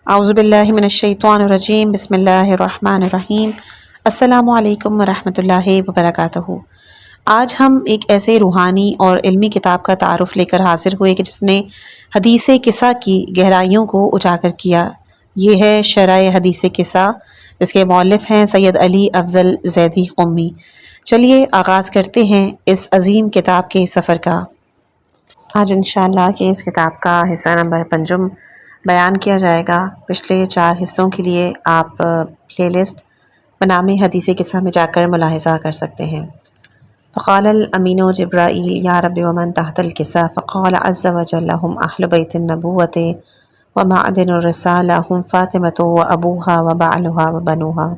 اعوذ باللہ من الشیطان الرجیم بسم اللہ الرحمن الرحیم السلام علیکم ورحمۃ اللہ وبرکاتہ۔ آج ہم ایک ایسے روحانی اور علمی کتاب کا تعارف لے کر حاضر ہوئے کہ جس نے حدیث قصہ کی گہرائیوں کو اجاگر کیا۔ یہ ہے شرح حدیث قصہ، جس کے مؤلف ہیں سید علی افضل زیدی قمی۔ چلیے آغاز کرتے ہیں اس عظیم کتاب کے سفر کا۔ آج انشاءاللہ کہ اس کتاب کا حصہ نمبر 5 بیان کیا جائے گا۔ پچھلے 4 حصوں کے لیے آپ پلے لسٹ بنام حدیث قصہ میں جا کر ملاحظہ کر سکتے ہیں۔ فقال الامین جبرائیل یا رب ومن تحت القصہ فقال عز وجل هم اہل بیت النبوۃ ومعدن الرسالہ هم فاطمۃ وابوها وبعلها وبنوها۔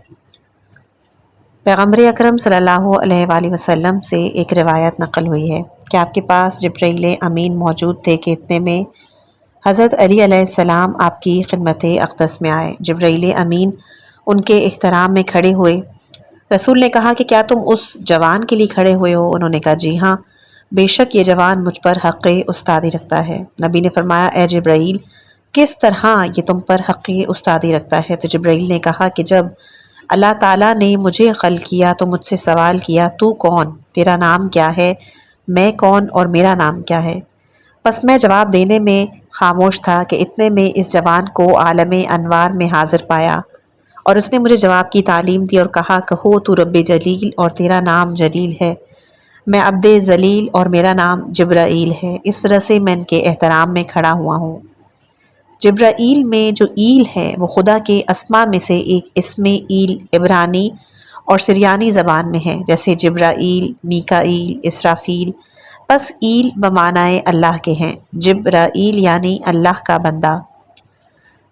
پیغمبر اکرم صلی اللہ علیہ وآلہ وسلم سے ایک روایت نقل ہوئی ہے کہ آپ کے پاس جبرائیل امین موجود تھے کہ اتنے میں حضرت علی علیہ السلام آپ کی خدمت اقدس میں آئے۔ جبرائیل امین ان کے احترام میں کھڑے ہوئے۔ رسول نے کہا کہ کیا تم اس جوان کے لیے کھڑے ہوئے ہو؟ انہوں نے کہا جی ہاں، بے شک یہ جوان مجھ پر حق استادی رکھتا ہے۔ نبی نے فرمایا اے جبرائیل، کس طرح یہ تم پر حق استادی رکھتا ہے؟ تو جبرائیل نے کہا کہ جب اللہ تعالیٰ نے مجھے خلق کیا تو مجھ سے سوال کیا تو کون، تیرا نام کیا ہے، میں کون اور میرا نام کیا ہے؟ بس میں جواب دینے میں خاموش تھا کہ اتنے میں اس جوان کو عالم انوار میں حاضر پایا اور اس نے مجھے جواب کی تعلیم دی اور کہا کہو تو رب جلیل اور تیرا نام جلیل ہے، میں عبد ذلیل اور میرا نام جبرائیل ہے، اس وجہ سے میں ان کے احترام میں کھڑا ہوا ہوں۔ جبرائیل میں جو ایل ہے وہ خدا کے اسماء میں سے ایک اسم ایل عبرانی اور سریانی زبان میں ہے، جیسے جبرائیل، میکائیل، اسرافیل۔ بس ایل بمعنی اللہ کے ہیں، جبرائیل یعنی اللہ کا بندہ۔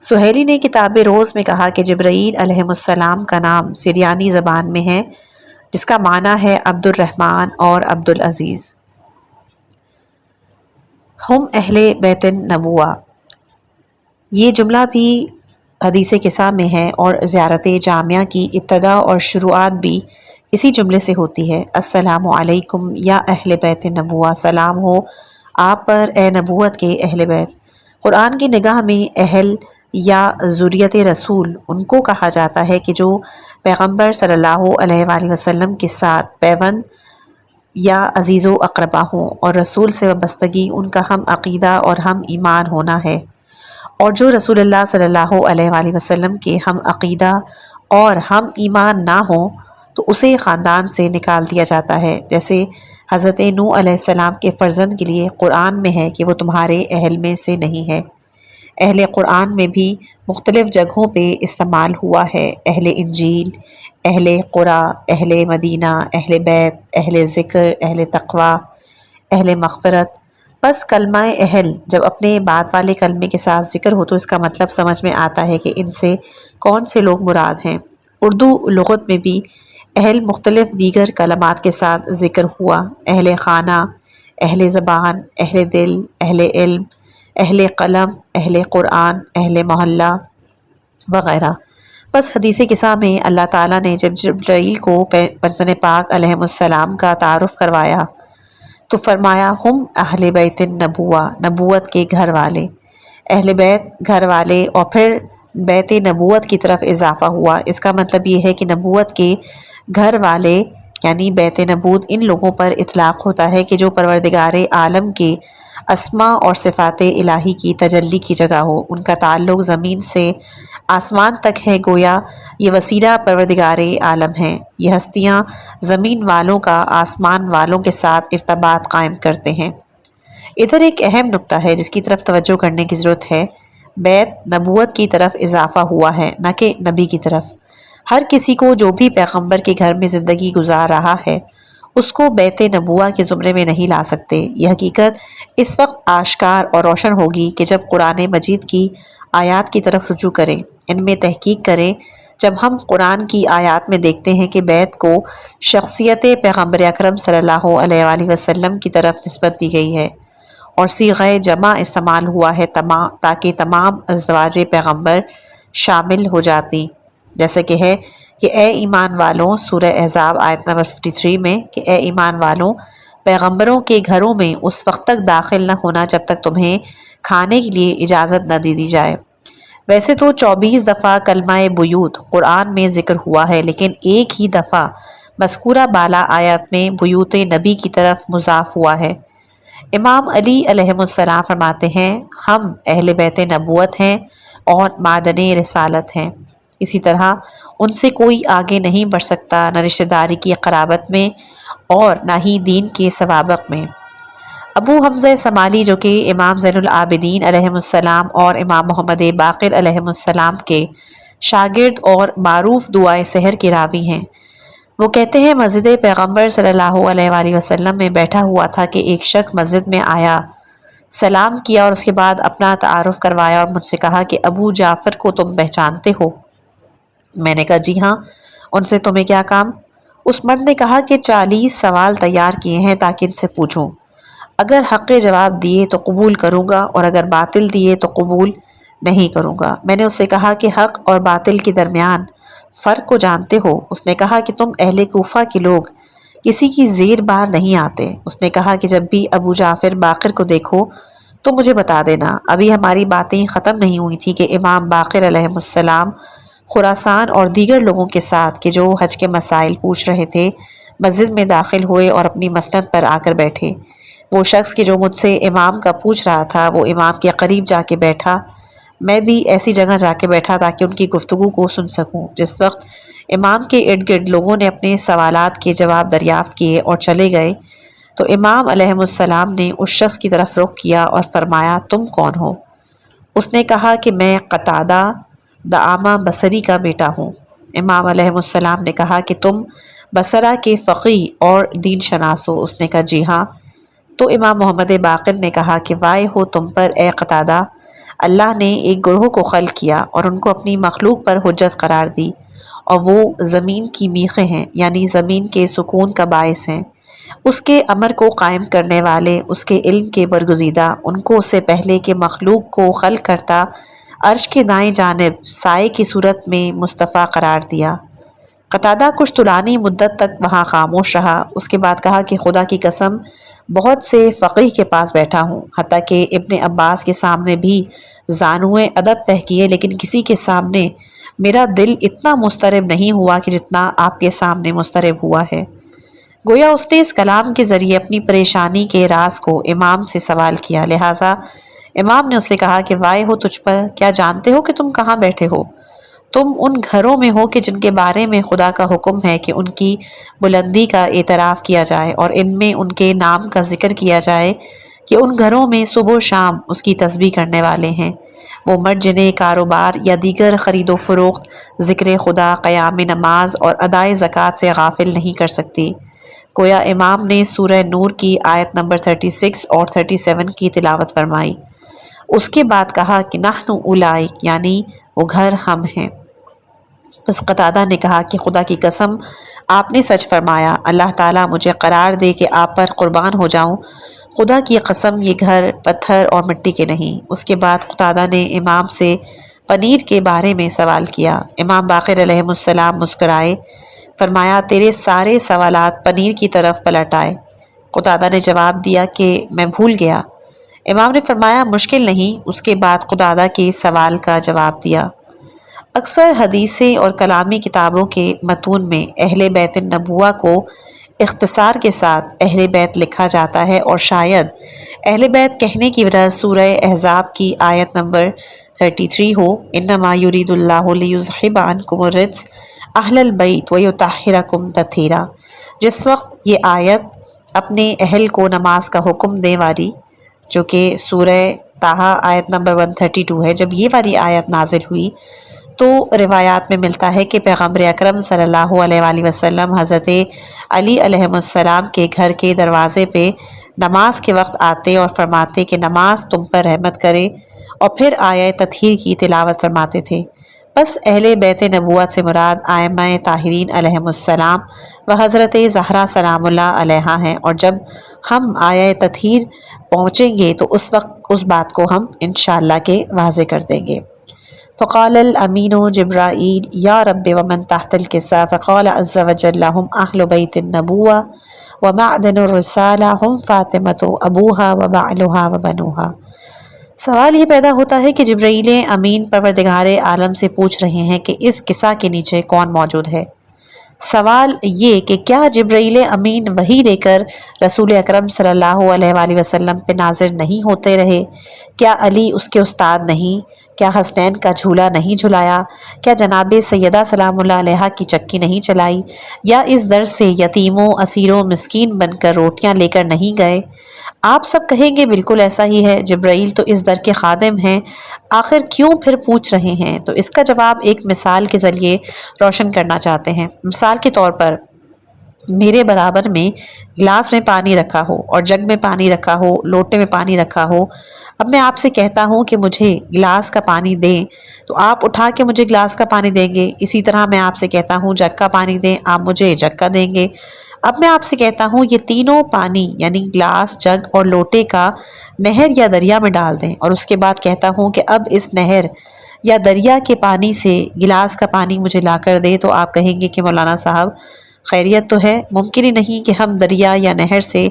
سہیلی نے کتاب روز میں کہا کہ جبرائیل علیہ السلام کا نام سریانی زبان میں ہے، جس کا معنی ہے عبد الرحمن اور عبد العزیز۔ ہم اہل بیت النبوہ، یہ جملہ بھی حدیث قصہ میں ہے اور زیارت جامعہ کی ابتدا اور شروعات بھی اسی جملے سے ہوتی ہے۔ السلام علیکم یا اہل بیت النبوہ، سلام ہو آپ پر اے نبوت کے اہل بیت۔ قرآن کی نگاہ میں اہل یا ذریت رسول ان کو کہا جاتا ہے کہ جو پیغمبر صلی اللہ علیہ وآلہ وسلم کے ساتھ پیوند یا عزیز و اقربا ہوں، اور رسول سے وابستگی ان کا ہم عقیدہ اور ہم ایمان ہونا ہے، اور جو رسول اللہ صلی اللہ علیہ وآلہ وسلم کے ہم عقیدہ اور ہم ایمان نہ ہوں تو اسے خاندان سے نکال دیا جاتا ہے، جیسے حضرت نوح علیہ السلام کے فرزند کے لیے قرآن میں ہے کہ وہ تمہارے اہل میں سے نہیں ہے۔ اہل قرآن میں بھی مختلف جگہوں پہ استعمال ہوا ہے، اہل انجیل، اہل قرآ، اہل مدینہ، اہل بیت، اہل ذکر، اہل تقوی، اہل مغفرت۔ بس کلمہ اہل جب اپنے بعد والے کلمے کے ساتھ ذکر ہو تو اس کا مطلب سمجھ میں آتا ہے کہ ان سے کون سے لوگ مراد ہیں۔ اردو لغت میں بھی اہل مختلف دیگر کلمات کے ساتھ ذکر ہوا، اہل خانہ، اہل زبان، اہل دل، اہل علم، اہل قلم، اہل قرآن، اہل محلہ وغیرہ۔ بس حدیث قصہ میں اللہ تعالیٰ نے جب جبرائیل کو پیغمبر پاک علیہ السلام کا تعارف کروایا تو فرمایا ہم اہل بیت النبوہ، نبوت کے گھر والے، اہل بیت گھر والے، اور پھر بیت نبوت کی طرف اضافہ ہوا۔ اس کا مطلب یہ ہے کہ نبوت کے گھر والے یعنی بیت نبوت ان لوگوں پر اطلاق ہوتا ہے کہ جو پروردگار عالم کے اسماء اور صفات الہی کی تجلی کی جگہ ہو، ان کا تعلق زمین سے آسمان تک ہے، گویا یہ وسیلہ پروردگار عالم ہیں، یہ ہستیاں زمین والوں کا آسمان والوں کے ساتھ ارتباط قائم کرتے ہیں۔ ادھر ایک اہم نقطہ ہے جس کی طرف توجہ کرنے کی ضرورت ہے، بیت نبوت کی طرف اضافہ ہوا ہے نہ کہ نبی کی طرف۔ ہر کسی کو جو بھی پیغمبر کے گھر میں زندگی گزار رہا ہے اس کو بیت نبوہ کے زمرے میں نہیں لا سکتے۔ یہ حقیقت اس وقت آشکار اور روشن ہوگی کہ جب قرآن مجید کی آیات کی طرف رجوع کریں، ان میں تحقیق کریں۔ جب ہم قرآن کی آیات میں دیکھتے ہیں کہ بیت کو شخصیت پیغمبر اکرم صلی اللہ علیہ وآلہ وسلم کی طرف نسبت دی گئی ہے اور صیغہ جمع استعمال ہوا ہے تاکہ تمام ازواج پیغمبر شامل ہو جاتی، جیسے کہ ہے کہ اے ایمان والوں، سورہ احزاب آیت نمبر 53 میں کہ اے ایمان والوں، پیغمبروں کے گھروں میں اس وقت تک داخل نہ ہونا جب تک تمہیں کھانے کے لیے اجازت نہ دے دی جائے۔ ویسے تو 24 دفعہ کلمہ بیوت قرآن میں ذکر ہوا ہے، لیکن ایک ہی دفعہ مذکورہ بالا آیات میں بیوت نبی کی طرف مضاف ہوا ہے۔ امام علی علیہ السلام فرماتے ہیں ہم اہل بیت نبوت ہیں اور معدن رسالت ہیں، اسی طرح ان سے کوئی آگے نہیں بڑھ سکتا، نہ رشتہ داری کی قرابت میں اور نہ ہی دین کے سوابق میں۔ ابو حمزہ سمالی جو کہ امام زین العابدین علیہ السلام اور امام محمد باقر علیہ السلام کے شاگرد اور معروف دعائے سحر کے راوی ہیں، وہ کہتے ہیں مسجد پیغمبر صلی اللہ علیہ وآلہ وسلم میں بیٹھا ہوا تھا کہ ایک شخص مسجد میں آیا، سلام کیا اور اس کے بعد اپنا تعارف کروایا اور مجھ سے کہا کہ ابو جعفر کو تم پہچانتے ہو؟ میں نے کہا جی ہاں، ان سے تمہیں کیا کام؟ اس مرد نے کہا کہ 40 سوال تیار کیے ہیں تاکہ ان سے پوچھوں، اگر حق جواب دیے تو قبول کروں گا اور اگر باطل دیے تو قبول نہیں کروں گا۔ میں نے اس سے کہا کہ حق اور باطل کے درمیان فرق کو جانتے ہو؟ اس نے کہا کہ تم اہل کوفہ کے لوگ کسی کی زیر بار نہیں آتے۔ اس نے کہا کہ جب بھی ابو جعفر باقر کو دیکھو تو مجھے بتا دینا۔ ابھی ہماری باتیں ختم نہیں ہوئی تھی کہ امام باقر علیہ السلام خراسان اور دیگر لوگوں کے ساتھ کہ جو حج کے مسائل پوچھ رہے تھے مسجد میں داخل ہوئے اور اپنی مسند پر آ کر بیٹھے۔ وہ شخص کہ جو مجھ سے امام کا پوچھ رہا تھا وہ امام کے قریب جا کے بیٹھا، میں بھی ایسی جگہ جا کے بیٹھا تاکہ ان کی گفتگو کو سن سکوں۔ جس وقت امام کے ارد گرد لوگوں نے اپنے سوالات کے جواب دریافت کیے اور چلے گئے تو امام علیہ السلام نے اس شخص کی طرف رخ کیا اور فرمایا تم کون ہو؟ اس نے کہا کہ میں قتادہ دعامہ بصری کا بیٹا ہوں۔ امام علیہ السلام نے کہا کہ تم بصرہ کے فقیہ اور دین شناس ہو؟ اس نے کہا جی ہاں۔ تو امام محمد باقر نے کہا کہ وائے ہو تم پر اے قتادہ، اللہ نے ایک گروہ کو خلق کیا اور ان کو اپنی مخلوق پر حجت قرار دی، اور وہ زمین کی میخیں ہیں، یعنی زمین کے سکون کا باعث ہیں، اس کے امر کو قائم کرنے والے، اس کے علم کے برگزیدہ، ان کو اس سے پہلے کہ مخلوق کو خلق کرتا عرش کے دائیں جانب سائے کی صورت میں مصطفیٰ قرار دیا۔ قتادہ کچھ طولانی مدت تک وہاں خاموش رہا، اس کے بعد کہا کہ خدا کی قسم بہت سے فقیہ کے پاس بیٹھا ہوں، حتیٰ کہ ابن عباس کے سامنے بھی زانوئے ادب طے کیے، لیکن کسی کے سامنے میرا دل اتنا مضطرب نہیں ہوا کہ جتنا آپ کے سامنے مضطرب ہوا ہے۔ گویا اس نے اس کلام کے ذریعے اپنی پریشانی کے راز کو امام سے سوال کیا، لہٰذا امام نے اس سے کہا کہ وائے ہو تجھ پر، کیا جانتے ہو کہ تم کہاں بیٹھے ہو؟ تم ان گھروں میں ہو کہ جن کے بارے میں خدا کا حکم ہے کہ ان کی بلندی کا اعتراف کیا جائے اور ان میں ان کے نام کا ذکر کیا جائے کہ ان گھروں میں صبح و شام اس کی تسبیح کرنے والے ہیں۔ وہ مرد جنہیں کاروبار یا دیگر خرید و فروخت ذکر خدا، قیام نماز اور ادائے زکوٰۃ سے غافل نہیں کر سکتی۔ گویا امام نے سورہ نور کی آیت نمبر 36 اور 37 کی تلاوت فرمائی۔ اس کے بعد کہا کہ نحن اولئک، یعنی وہ گھر ہم ہیں۔ بس قتادہ نے کہا کہ خدا کی قسم آپ نے سچ فرمایا، اللہ تعالیٰ مجھے قرار دے کہ آپ پر قربان ہو جاؤں، خدا کی قسم یہ گھر پتھر اور مٹی کے نہیں۔ اس کے بعد قتادہ نے امام سے پنیر کے بارے میں سوال کیا۔ امام باقر علیہ السلام مسکرائے، فرمایا تیرے سارے سوالات پنیر کی طرف پلٹ آئے۔ قتادہ نے جواب دیا کہ میں بھول گیا۔ امام نے فرمایا مشکل نہیں۔ اس کے بعد قتادہ کے سوال کا جواب دیا۔ اکثر حدیثیں اور کلامی کتابوں کے متون میں اہل بیت النبوہ کو اختصار کے ساتھ اہل بیت لکھا جاتا ہے، اور شاید اہل بیت کہنے کی وجہ سورہ احزاب کی آیت نمبر 33 ہو، انما یرید اللہ لیذھب عنکم الرجس اہل البیت ویطہرکم تطہیرا۔ جس وقت یہ آیت اپنے اہل کو نماز کا حکم دے والی، جو کہ سورہ طٰہٰ آیت نمبر 132 ہے، جب یہ والی آیت نازل ہوئی تو روایات میں ملتا ہے کہ پیغمبر اکرم صلی اللہ علیہ وآلہ وسلم حضرت علی علیہ السلام کے گھر کے دروازے پہ نماز کے وقت آتے اور فرماتے کہ نماز تم پر رحمت کرے، اور پھر آیہ تطہیر کی تلاوت فرماتے تھے۔ بس اہل بیت نبوت سے مراد ائمہ طاہرین علیہم السلام و حضرت زہرا سلام اللہ علیہا ہیں، اور جب ہم آیہ تطہیر پہنچیں گے تو اس وقت اس بات کو ہم انشاءاللہ کے واضح کر دیں گے۔ فقال الامین جبرائیل یا رب ومن تحت الکسا فقال عز وجل هم اہل بیت النبوہ ومعدن الرسالہ هم فاطمۃ ابوها وبعلها وبنوها۔ سوال یہ پیدا ہوتا ہے کہ جبرائیل امین پروردگار عالم سے پوچھ رہے ہیں کہ اس قصہ کے نیچے کون موجود ہے۔ سوال یہ کہ کیا جبرائیل امین وحی لے کر رسول اکرم صلی اللہ علیہ وآلہ وسلم پہ نازل نہیں ہوتے رہے؟ کیا علی اس کے استاد نہیں؟ کیا حسنین کا جھولا نہیں جھلایا؟ کیا جناب سیدہ سلام اللہ علیہا کی چکی نہیں چلائی؟ یا اس در سے یتیموں، اسیروں، مسکین بن کر روٹیاں لے کر نہیں گئے؟ آپ سب کہیں گے بالکل ایسا ہی ہے، جبرائیل تو اس در کے خادم ہیں، آخر کیوں پھر پوچھ رہے ہیں؟ تو اس کا جواب ایک مثال کے ذریعے روشن کرنا چاہتے ہیں۔ مثال کے طور پر میرے برابر میں گلاس میں پانی رکھا ہو اور جگ میں پانی رکھا ہو، لوٹے میں پانی رکھا ہو۔ اب میں آپ سے کہتا ہوں کہ مجھے گلاس کا پانی دیں، تو آپ اٹھا کے مجھے گلاس کا پانی دیں گے۔ اسی طرح میں آپ سے کہتا ہوں جگ کا پانی دیں، آپ مجھے جگ کا دیں گے۔ اب میں آپ سے کہتا ہوں یہ تینوں پانی یعنی گلاس، جگ اور لوٹے کا نہر یا دریا میں ڈال دیں، اور اس کے بعد کہتا ہوں کہ اب اس نہر یا دریا کے پانی سے گلاس کا پانی مجھے لا کر دے، تو آپ کہیں گے کہ مولانا صاحب خیریت تو ہے، ممکن ہی نہیں کہ ہم دریا یا نہر سے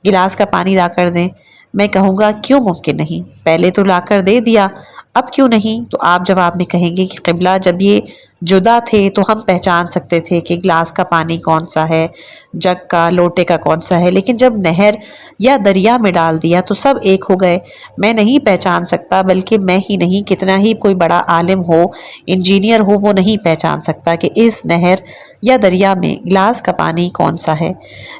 گلاس کا پانی لا کر دیں۔ میں کہوں گا کیوں ممکن نہیں؟ پہلے تو لا کر دے دیا، اب کیوں نہیں؟ تو آپ جواب میں کہیں گے کہ قبلہ جب یہ جدا تھے تو ہم پہچان سکتے تھے کہ گلاس کا پانی کون سا ہے، جگ کا، لوٹے کا کون سا ہے، لیکن جب نہر یا دریا میں ڈال دیا تو سب ایک ہو گئے۔ میں نہیں پہچان سکتا، بلکہ میں ہی نہیں، کتنا ہی کوئی بڑا عالم ہو، انجینئر ہو، وہ نہیں پہچان سکتا کہ اس نہر یا دریا میں گلاس کا پانی کون سا ہے۔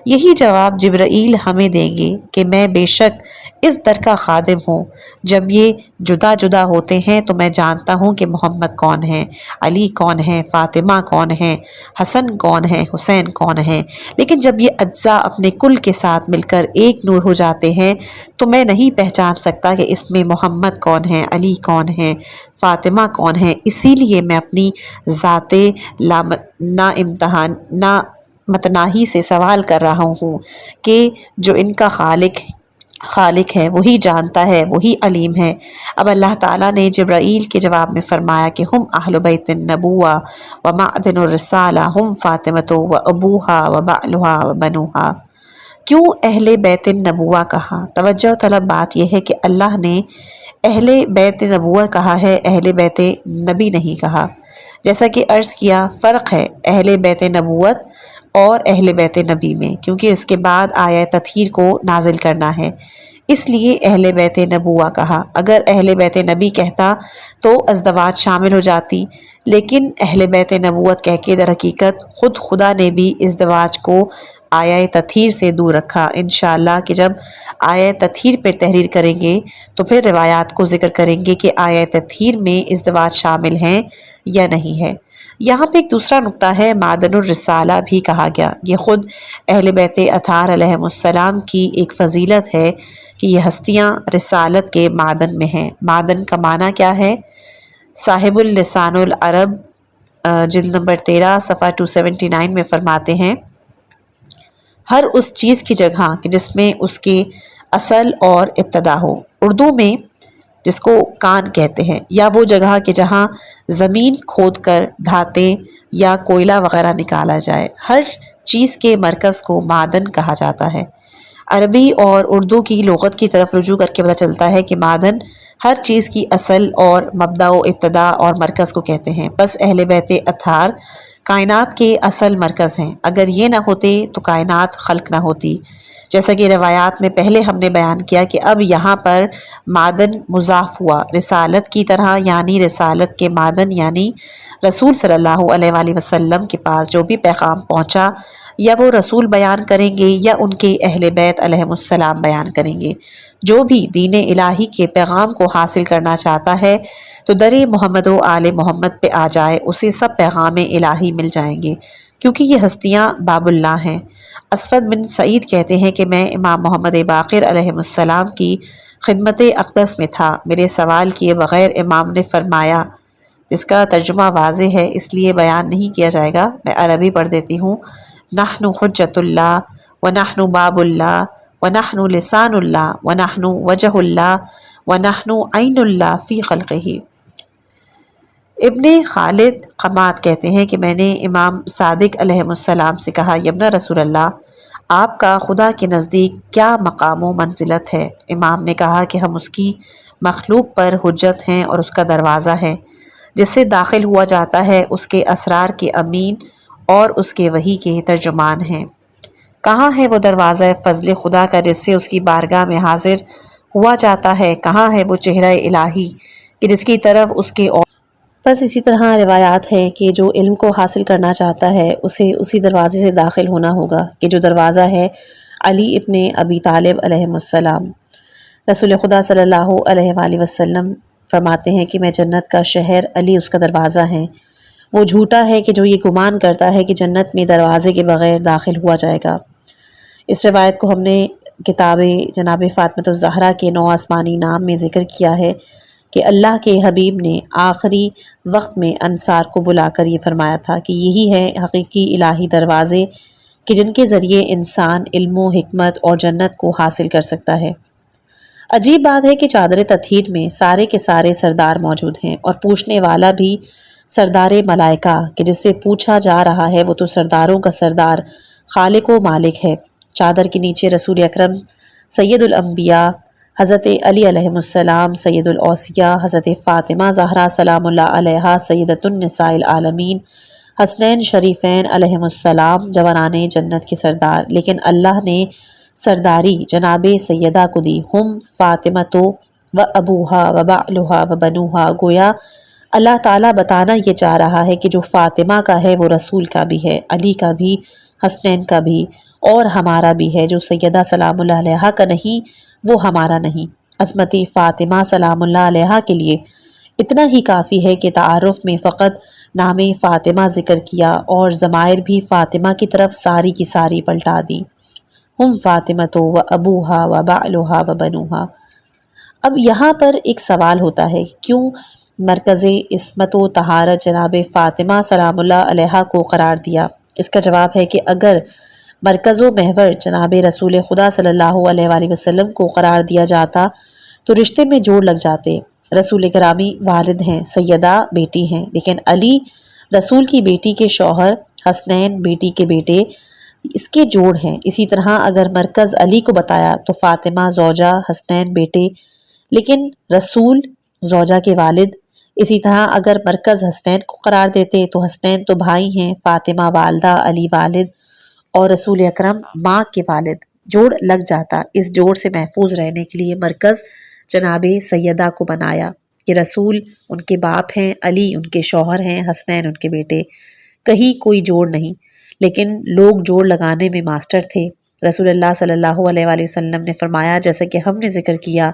یہی جواب جبرائیل ہمیں دیں گے کہ میں بے شک اس در کا خادم ہوں۔ جب یہ جدا جدا ہوتے ہیں تو میں جانتا ہوں کہ محمد کون ہے، علی کون ہے، فاطمہ کون ہے، حسن کون ہے، حسین کون ہے، لیکن جب یہ اجزاء اپنے کل کے ساتھ مل کر ایک نور ہو جاتے ہیں تو میں نہیں پہچان سکتا کہ اس میں محمد کون ہے، علی کون ہے، فاطمہ کون ہے۔ اسی لیے میں اپنی ذات نا متناہی سے سوال کر رہا ہوں کہ جو ان کا خالق ہے وہی جانتا ہے، وہی علیم ہے۔ اب اللہ تعالیٰ نے جبرائیل کے جواب میں فرمایا کہ ہم اہل بیت النبوہ و معدن الرسالہ، ہم فاطمۃ و ابوہا و بعلہا و بنوہا۔ کیوں اہل بیت النبوہ کہا؟ توجہ طلب بات یہ ہے کہ اللہ نے اہل بیت نبوہ کہا ہے، اہل بیت نبی نہیں کہا۔ جیسا کہ عرض کیا، فرق ہے اہل بیت نبوت اور اہل بیت نبی میں، کیونکہ اس کے بعد آیہ تطہیر کو نازل کرنا ہے، اس لیے اہل بیت نبوہ کہا۔ اگر اہل بیت نبی کہتا تو ازدواج شامل ہو جاتی، لیکن اہل بیت نبوت کہہ کے در حقیقت خود خدا نے بھی ازدواج کو آیہ تطہیر سے دور رکھا۔ انشاءاللہ کہ جب آیہ تطہیر پر تحریر کریں گے تو پھر روایات کو ذکر کریں گے کہ آیہ تطہیر میں ازدواج شامل ہیں یا نہیں ہے۔ یہاں پہ ایک دوسرا نقطہ ہے، معدن الرسالہ بھی کہا گیا۔ یہ خود اہل بیت اطہار علیہ السلام کی ایک فضیلت ہے کہ یہ ہستیاں رسالت کے معدن میں ہیں۔ معدن کا معنی کیا ہے؟ صاحب اللسان العرب جلد نمبر 13 صفحہ 279 میں فرماتے ہیں، ہر اس چیز کی جگہ کہ جس میں اس کے اصل اور ابتدا ہو، اردو میں جس کو کان کہتے ہیں، یا وہ جگہ کہ جہاں زمین کھود کر دھاتیں یا کوئلہ وغیرہ نکالا جائے، ہر چیز کے مرکز کو معدن کہا جاتا ہے۔ عربی اور اردو کی لغت کی طرف رجوع کر کے پتہ چلتا ہے کہ معدن ہر چیز کی اصل اور مبدأ و ابتدا اور مرکز کو کہتے ہیں۔ بس اہل بیت اطہار کائنات کے اصل مرکز ہیں، اگر یہ نہ ہوتے تو کائنات خلق نہ ہوتی۔ جیسا کہ روایات میں پہلے ہم نے بیان کیا کہ اب یہاں پر معدن مضاف ہوا رسالت کی طرح، یعنی رسالت کے معدن یعنی رسول صلی اللہ علیہ وآلہ وسلم کے پاس جو بھی پیغام پہنچا یا وہ رسول بیان کریں گے یا ان کے اہل بیت علیہ السلام بیان کریں گے۔ جو بھی دین الہی کے پیغام کو حاصل کرنا چاہتا ہے تو در محمد و آل محمد پہ آ جائے، اسے سب پیغام الہی مل جائیں گے، کیونکہ یہ ہستیاں باب اللہ ہیں۔ اسود بن سعید کہتے ہیں کہ میں امام محمد باقر علیہ السلام کی خدمت اقدس میں تھا، میرے سوال کیے بغیر امام نے فرمایا، جس کا ترجمہ واضح ہے اس لیے بیان نہیں کیا جائے گا، میں عربی پڑھ دیتی ہوں، نحن حجت اللہ ونحن باب اللہ ونحن لسان اللہ ونحن وجہ اللہ ونحن عین اللہ فی خلقہ۔ ابن خالد قمات کہتے ہیں کہ میں نے امام صادق علیہ السلام سے کہا، یبن رسول اللہ، آپ کا خدا کے نزدیک کیا مقام و منزلت ہے؟ امام نے کہا کہ ہم اس کی مخلوق پر حجت ہیں اور اس کا دروازہ ہے جس سے داخل ہوا جاتا ہے، اس کے اسرار کے امین اور اس کے وحی کے ترجمان ہیں۔ کہاں ہے وہ دروازہ فضل خدا کا جس سے اس کی بارگاہ میں حاضر ہوا جاتا ہے؟ کہاں ہے وہ چہرہ الہی کہ جس کی طرف اس کے بس اسی طرح روایات ہے کہ جو علم کو حاصل کرنا چاہتا ہے اسے اسی دروازے سے داخل ہونا ہوگا کہ جو دروازہ ہے علی ابن ابی طالب علیہ السلام۔ رسول خدا صلی اللہ علیہ وآلہ وسلم فرماتے ہیں کہ میں جنت کا شہر، علی اس کا دروازہ ہے۔ وہ جھوٹا ہے کہ جو یہ گمان کرتا ہے کہ جنت میں دروازے کے بغیر داخل ہوا جائے گا۔ اس روایت کو ہم نے کتاب جناب فاطمہ الزہرا کے 9 آسمانی نام میں ذکر کیا ہے کہ اللہ کے حبیب نے آخری وقت میں انصار کو بلا کر یہ فرمایا تھا کہ یہی ہے حقیقی الہی دروازے کہ جن کے ذریعے انسان علم و حکمت اور جنت کو حاصل کر سکتا ہے۔ عجیب بات ہے کہ چادر تطہیر میں سارے کے سارے سردار موجود ہیں اور پوچھنے والا بھی سردار ملائکہ کہ جس سے پوچھا جا رہا ہے وہ تو سرداروں کا سردار خالق و مالک ہے۔ چادر کے نیچے رسول اکرم سید الانبیاء حضرت علی علیہ السلام، سید الاوصیاء حضرت فاطمہ زہرا سلام اللہ علیہا سیدۃ النساء العالمین، حسنین شریفین علیہم السلام جوانان جنت کے سردار، لیکن اللہ نے سرداری جناب سیدہ کو دی، ہم فاطمہ و ابوہا و بعلہا و بنوہا۔ گویا اللہ تعالیٰ بتانا یہ چاہ رہا ہے کہ جو فاطمہ کا ہے وہ رسول کا بھی ہے، علی کا بھی، حسنین کا بھی، اور ہمارا بھی ہے۔ جو سیدہ سلام اللہ علیہا کا نہیں وہ ہمارا نہیں۔ عظمت فاطمہ سلام اللہ علیہا کے لیے اتنا ہی کافی ہے کہ تعارف میں فقط نام فاطمہ ذکر کیا اور ضمائر بھی فاطمہ کی طرف ساری کی ساری پلٹا دی، ہم فاطمہ و ابوہا و بعلہا و بنوہا۔ اب یہاں پر ایک سوال ہوتا ہے، کیوں مرکز عصمت و طہارت جناب فاطمہ سلام اللہ علیہا کو قرار دیا؟ اس کا جواب ہے کہ اگر مرکز و محور جناب رسول خدا صلی اللہ علیہ وآلہ وسلم کو قرار دیا جاتا تو رشتے میں جوڑ لگ جاتے۔ رسول گرامی والد ہیں، سیدہ بیٹی ہیں، لیکن علی رسول کی بیٹی کے شوہر، حسنین بیٹی کے بیٹے، اس کے جوڑ ہیں۔ اسی طرح اگر مرکز علی کو بتایا تو فاطمہ زوجہ، حسنین بیٹے، لیکن رسول زوجہ کے والد۔ اسی طرح اگر مرکز حسنین کو قرار دیتے تو حسنین تو بھائی ہیں، فاطمہ والدہ، علی والد اور رسول اکرم ماں کے والد۔ جوڑ لگ جاتا۔ اس جوڑ سے محفوظ رہنے کے لیے مرکز جناب سیدہ کو بنایا کہ رسول ان کے باپ ہیں، علی ان کے شوہر ہیں، حسنین ان کے بیٹے، کہیں کوئی جوڑ نہیں۔ لیکن لوگ جوڑ لگانے میں ماسٹر تھے۔ رسول اللہ صلی اللہ علیہ وآلہ وسلم نے فرمایا، جیسا کہ ہم نے ذکر کیا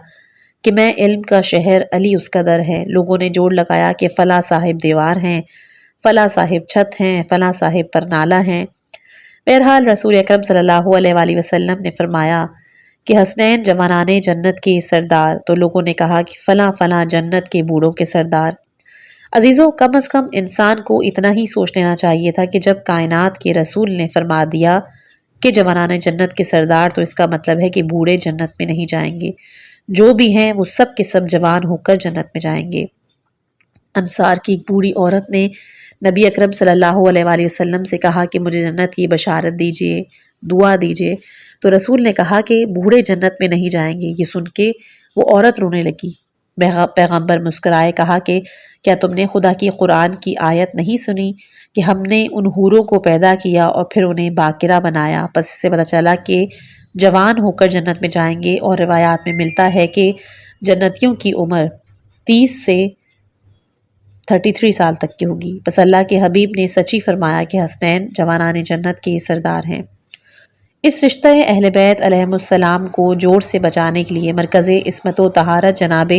کہ میں علم کا شہر، علی اس کا در ہے۔ لوگوں نے جوڑ لگایا کہ فلاں صاحب دیوار ہیں، فلاں صاحب چھت ہیں، فلاں صاحب پر نالہ ہیں۔ بہرحال رسول اکرم صلی اللہ علیہ وآلہ وسلم نے فرمایا کہ حسنین جوانان جنت کے سردار، تو لوگوں نے کہا کہ فلاں فلاں جنت کے بوڑھوں کے سردار۔ عزیزو، کم از کم انسان کو اتنا ہی سوچ لینا چاہیے تھا کہ جب کائنات کے رسول نے فرما دیا کہ جوانان جنت کے سردار، تو اس کا مطلب ہے کہ بوڑھے جنت میں نہیں جائیں گے، جو بھی ہیں وہ سب کے سب جوان ہو کر جنت میں جائیں گے۔ انصار کی ایک بوڑھی عورت نے نبی اکرم صلی اللہ علیہ وآلہ وسلم سے کہا کہ مجھے جنت کی بشارت دیجئے، دعا دیجئے، تو رسول نے کہا کہ بوڑھے جنت میں نہیں جائیں گے۔ یہ سن کے وہ عورت رونے لگی۔ پیغمبر مسکرائے، کہا کہ کیا تم نے خدا کی قرآن کی آیت نہیں سنی کہ ہم نے ان حوروں کو پیدا کیا اور پھر انہیں باقرہ بنایا؟ پس اس سے پتہ چلا کہ جوان ہو کر جنت میں جائیں گے، اور روایات میں ملتا ہے کہ جنتیوں کی عمر 30 سے 33 سال تک کی ہوگی۔ بس اللہ کے حبیب نے سچی فرمایا کہ حسنین جوانان جنت کے سردار ہیں۔ اس رشتہ اہل بیت علیہم السلام کو جوڑ سے بچانے کے لیے مرکز عصمت و طہارت جناب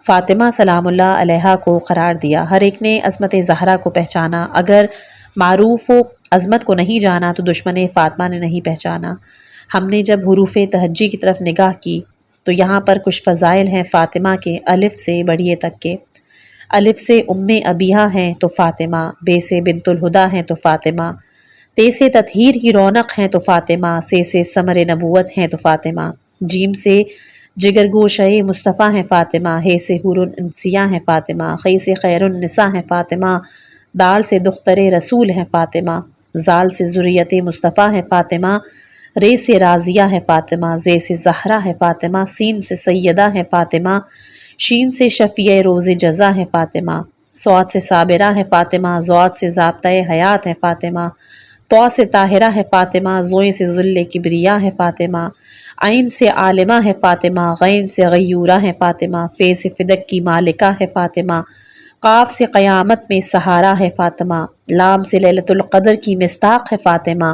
فاطمہ سلام اللہ علیہا کو قرار دیا۔ ہر ایک نے عظمت زہرا کو پہچانا، اگر معروف و عظمت کو نہیں جانا تو دشمن فاطمہ نے نہیں پہچانا۔ ہم نے جب حروف تہجی کی طرف نگاہ کی تو یہاں پر کچھ فضائل ہیں فاطمہ کے، الف سے بڑھئے تک کے۔ الف سے ام ابیہا ہیں تو فاطمہ، بے سے بنت الہدا ہیں تو فاطمہ، تے سے تطہیر کی رونق ہیں تو فاطمہ، سے ثمر نبوت ہیں تو فاطمہ، جیم سے جگر گوشہ مصطفیٰ ہیں فاطمہ، ہے سے حور انسیہ ہیں فاطمہ، خی سے خیر النساء ہیں فاطمہ، دال سے دختر رسول ہیں فاطمہ، زال سے ذریت مصطفیٰ ہیں فاطمہ، ر سے راضیہ ہے فاطمہ، ز سے زہرا ہے فاطمہ، سین سے سیدہ ہے فاطمہ، شین سے شفیع روز جزا ہے فاطمہ، صاد سے صابرہ ہے فاطمہ، ضاد سے ضابطۂ حیات ہے فاطمہ، تو سے طاہرہ ہے فاطمہ، زوئیں سے ذل کبریا ہے فاطمہ، عین سے عالمہ ہے فاطمہ، غین سے غیورہ ہے فاطمہ، فے سے فدق کی مالکہ ہے فاطمہ، قاف سے قیامت میں سہارا ہے فاطمہ، لام سے لیلۃ القدر کی مصداق ہے فاطمہ،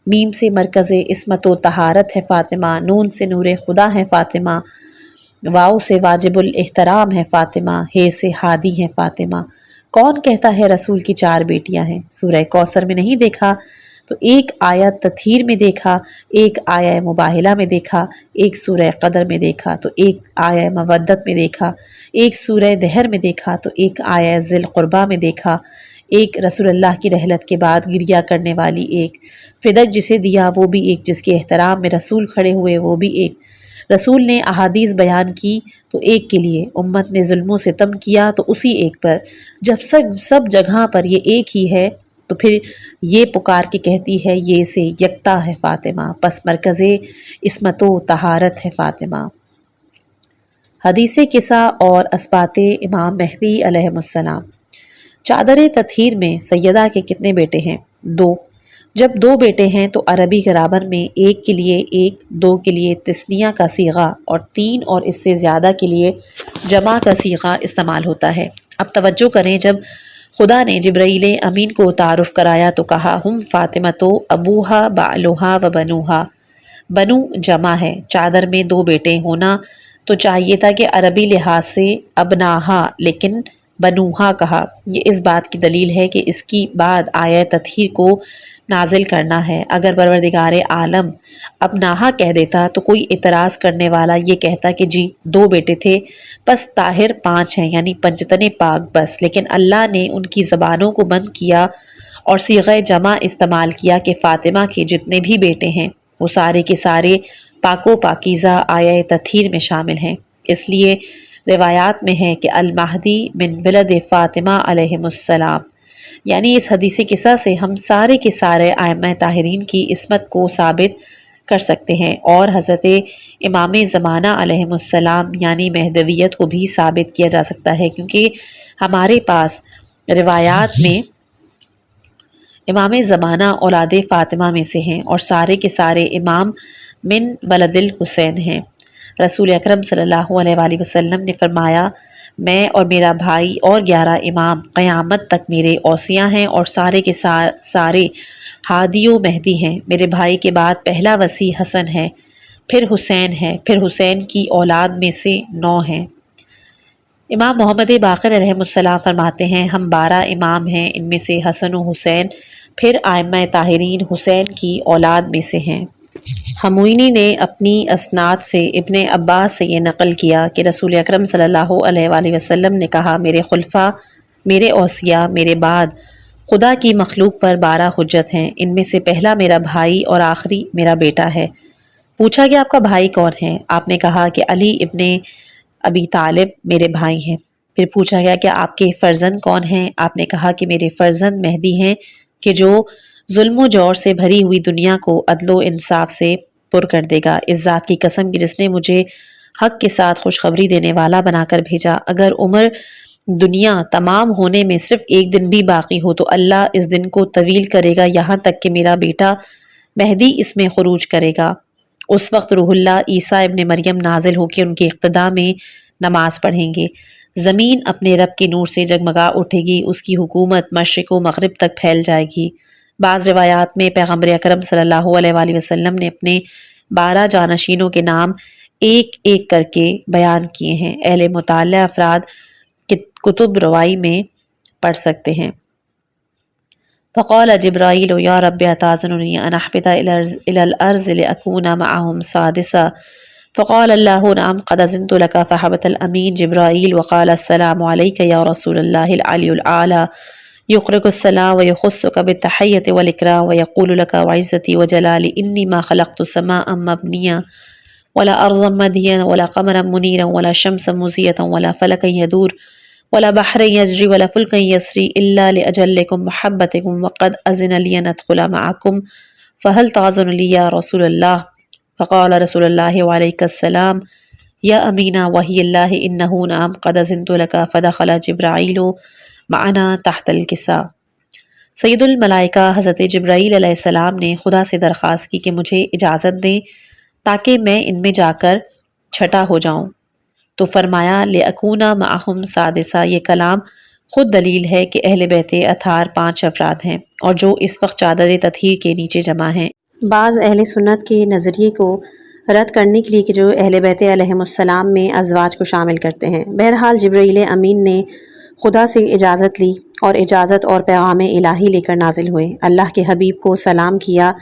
میم سے مرکز عصمت و طہارت ہے فاطمہ، نون سے نور خدا ہے فاطمہ، واؤ سے واجب الاحترام ہے فاطمہ، ہے سے ہادی ہے فاطمہ۔ کون کہتا ہے رسول کی چار بیٹیاں ہیں؟ سورہ کوثر میں نہیں دیکھا تو ایک آیت تطہیر میں دیکھا، ایک آیہ مباہلہ میں دیکھا، ایک سورہ قدر میں دیکھا تو ایک آیہ مودت میں دیکھا، ایک سورہ دہر میں دیکھا تو ایک آیہ ذی القربہ میں دیکھا، ایک رسول اللہ کی رحلت کے بعد گریہ کرنے والی، ایک فدق جسے دیا وہ بھی ایک، جس کے احترام میں رسول کھڑے ہوئے وہ بھی ایک، رسول نے احادیث بیان کی تو ایک کے لیے، امت نے ظلم و ستم کیا تو اسی ایک پر، جب سب جگہ پر یہ ایک ہی ہے تو پھر یہ پکار کے کہتی ہے یہ سے یکتا ہے فاطمہ، پس مرکز عصمت و طہارت ہے فاطمہ۔ حدیث کسا اور اسبات امام مہدی علیہ السلام۔ چادر تطہیر میں سیدہ کے کتنے بیٹے ہیں؟ دو۔ جب دو بیٹے ہیں تو عربی گرامر میں ایک کے لیے ایک، دو کے لیے تثنیہ کا صیغہ اور تین اور اس سے زیادہ کے لیے جمع کا صیغہ استعمال ہوتا ہے۔ اب توجہ کریں، جب خدا نے جبرائیل امین کو تعارف کرایا تو کہا ہم فاطمہ تو ابوہا بعلوہا و بنوہا، بنو جمع ہے، چادر میں دو بیٹے ہونا تو چاہیے تھا کہ عربی لحاظ سے ابناہا لیکن بنوہا کہا۔ یہ اس بات کی دلیل ہے کہ اس کی بعد آیہ تطہیر کو نازل کرنا ہے۔ اگر پروردگار عالم ابناہا کہہ دیتا تو کوئی اعتراض کرنے والا یہ کہتا کہ جی دو بیٹے تھے پس طاہر پانچ ہیں، یعنی پنجتن پاک بس، لیکن اللہ نے ان کی زبانوں کو بند کیا اور صیغہ جمع استعمال کیا کہ فاطمہ کے جتنے بھی بیٹے ہیں وہ سارے کے سارے پاک و پاکیزہ آیہ تطہیر میں شامل ہیں۔ اس لیے روایات میں ہے کہ المہدی من ولد فاطمہ علیہ السلام، یعنی اس حدیث قصہ سے ہم سارے کے سارے ائمہ طاہرین کی عصمت کو ثابت کر سکتے ہیں اور حضرت امام زمانہ علیہ السلام یعنی مہدویت کو بھی ثابت کیا جا سکتا ہے، کیونکہ ہمارے پاس روایات میں امام زمانہ اولاد فاطمہ میں سے ہیں اور سارے کے سارے امام من ولد الحسین ہیں۔ رسول اکرم صلی اللہ علیہ وآلہ وسلم نے فرمایا میں اور میرا بھائی اور 11 امام قیامت تک میرے اوصیاء ہیں اور سارے کے سارے ہادی و مہدی ہیں۔ میرے بھائی کے بعد پہلا وصی حسن ہے، پھر حسین ہے، پھر حسین کی اولاد میں سے 9 ہیں۔ امام محمد باقر علیہ السلام فرماتے ہیں ہم 12 امام ہیں، ان میں سے حسن و حسین پھر ائمہ طاہرین حسین کی اولاد میں سے ہیں۔ حموینی نے اپنی اسناد سے ابن عباس سے یہ نقل کیا کہ رسول اکرم صلی اللہ علیہ وآلہ وسلم نے کہا میرے خلفاء، میرے اوصیاء میرے بعد خدا کی مخلوق پر 12 حجت ہیں، ان میں سے پہلا میرا بھائی اور آخری میرا بیٹا ہے۔ پوچھا کہ آپ کا بھائی کون ہے؟ آپ نے کہا کہ علی ابن ابی طالب میرے بھائی ہیں۔ پھر پوچھا گیا کہ آپ کے فرزند کون ہیں؟ آپ نے کہا کہ میرے فرزند مہدی ہیں کہ جو ظلم و جور سے بھری ہوئی دنیا کو عدل و انصاف سے پر کر دے گا۔ اس ذات کی قسم کہ جس نے مجھے حق کے ساتھ خوشخبری دینے والا بنا کر بھیجا، اگر عمر دنیا تمام ہونے میں صرف ایک دن بھی باقی ہو تو اللہ اس دن کو طویل کرے گا یہاں تک کہ میرا بیٹا مہدی اس میں خروج کرے گا۔ اس وقت روح اللہ عیسیٰ ابن مریم نازل ہو کے ان کے اقتداء میں نماز پڑھیں گے، زمین اپنے رب کے نور سے جگمگا اٹھے گی، اس کی حکومت مشرق و مغرب تک پھیل جائے گی۔ بعض روایات میں پیغمبر اکرم صلی اللہ علیہ وآلہ وسلم نے اپنے 12 جانشینوں کے نام ایک ایک کر کے بیان کیے ہیں، اہل مطالعہ افراد کتب روائی میں پڑھ سکتے ہیں۔ فقال جبرائیل یا رب اتاذننی ان احبط الى الارض لاکون معهم سادسا فقال اللہ نعم قد اذنت لك فحبط الامین جبرائیل وقال السلام علیک یا رسول اللہ العلی الاعلی يقرئك السلام ويخصك بالتحية والإكرام ويقول لك وعزتي وجلالي إني ما خلقت سماء مبنيا ولا أرضا مديا ولا قمرا منيرا ولا شمسا مزية ولا فلكا يدور ولا بحرا يجري ولا فلكا يسري إلا لأجلكم محبتكم وقد أذن لي أن أدخل معكم فہل تعزن لی یا رسول اللہ؟ فقال رسول اللہ وعلیک السلام یا امینہ وحی اللہ انہ نام قد اذنت لک فدخل جبرائیل معنا تحت الکساء۔ سید الملائکہ حضرت جبرائیل علیہ السلام نے خدا سے درخواست کی کہ مجھے اجازت دیں تاکہ میں ان میں جا کر چھٹا ہو جاؤں، تو فرمایا لِأَكُونَ مَعَهُمْ سَادِسًا۔ یہ کلام خود دلیل ہے کہ اہل بیت اطہار 5 افراد ہیں اور جو اس وقت چادر تطہیر کے نیچے جمع ہیں۔ بعض اہل سنت کے نظریے کو رد کرنے کے لیے کہ جو اہل بیت علیہم السلام میں ازواج کو شامل کرتے ہیں۔ بہرحال جبرائیل امین نے خدا سے اجازت لی اور اجازت اور پیغام الہی لے کر نازل ہوئے۔ اللہ کے حبیب کو سلام کیا،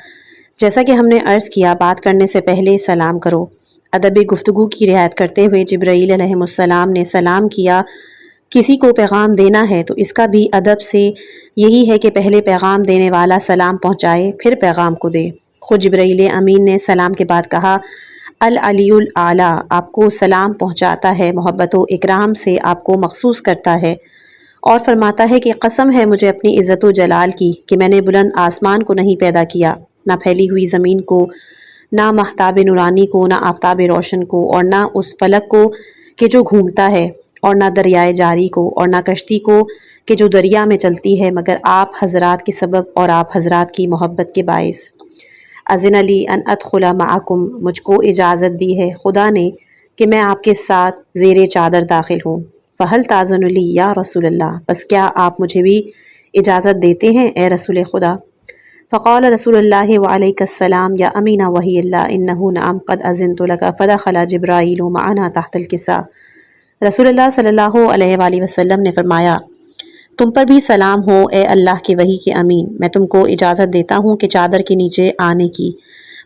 جیسا کہ ہم نے عرض کیا بات کرنے سے پہلے سلام کرو۔ ادب گفتگو کی رعایت کرتے ہوئے جبرائیل علیہ السلام نے سلام کیا۔ کسی کو پیغام دینا ہے تو اس کا بھی ادب سے یہی ہے کہ پہلے پیغام دینے والا سلام پہنچائے پھر پیغام کو دے۔ خود جبرائیل امین نے سلام کے بعد کہا العلی الاعلیٰ آپ کو سلام پہنچاتا ہے، محبت و اکرام سے آپ کو مخصوص کرتا ہے اور فرماتا ہے کہ قسم ہے مجھے اپنی عزت و جلال کی کہ میں نے بلند آسمان کو نہیں پیدا کیا، نہ پھیلی ہوئی زمین کو، نہ مہتاب نورانی کو، نہ آفتاب روشن کو، اور نہ اس فلک کو کہ جو گھومتا ہے، اور نہ دریائے جاری کو، اور نہ کشتی کو کہ جو دریا میں چلتی ہے، مگر آپ حضرات کے سبب اور آپ حضرات کی محبت کے باعث۔ اذن لی ان ادخل معکم، مجھ کو اجازت دی ہے خدا نے کہ میں آپ کے ساتھ زیر چادر داخل ہوں۔ فہل تعزن لی یا رسول اللہ، بس کیا آپ مجھے بھی اجازت دیتے ہیں اے رسول خدا؟ فقال رسول اللہ وعلیک السلام یا امینہ وحی اللہ انہ نعم قد اذنت لک فدخل جبرائیل معنا تحت الکساء۔ رسول اللہ صلی اللہ علیہ وآلہ وسلم نے فرمایا تم پر بھی سلام ہو اے اللہ کے وحی کے امین، میں تم کو اجازت دیتا ہوں کہ چادر کے نیچے آنے کی۔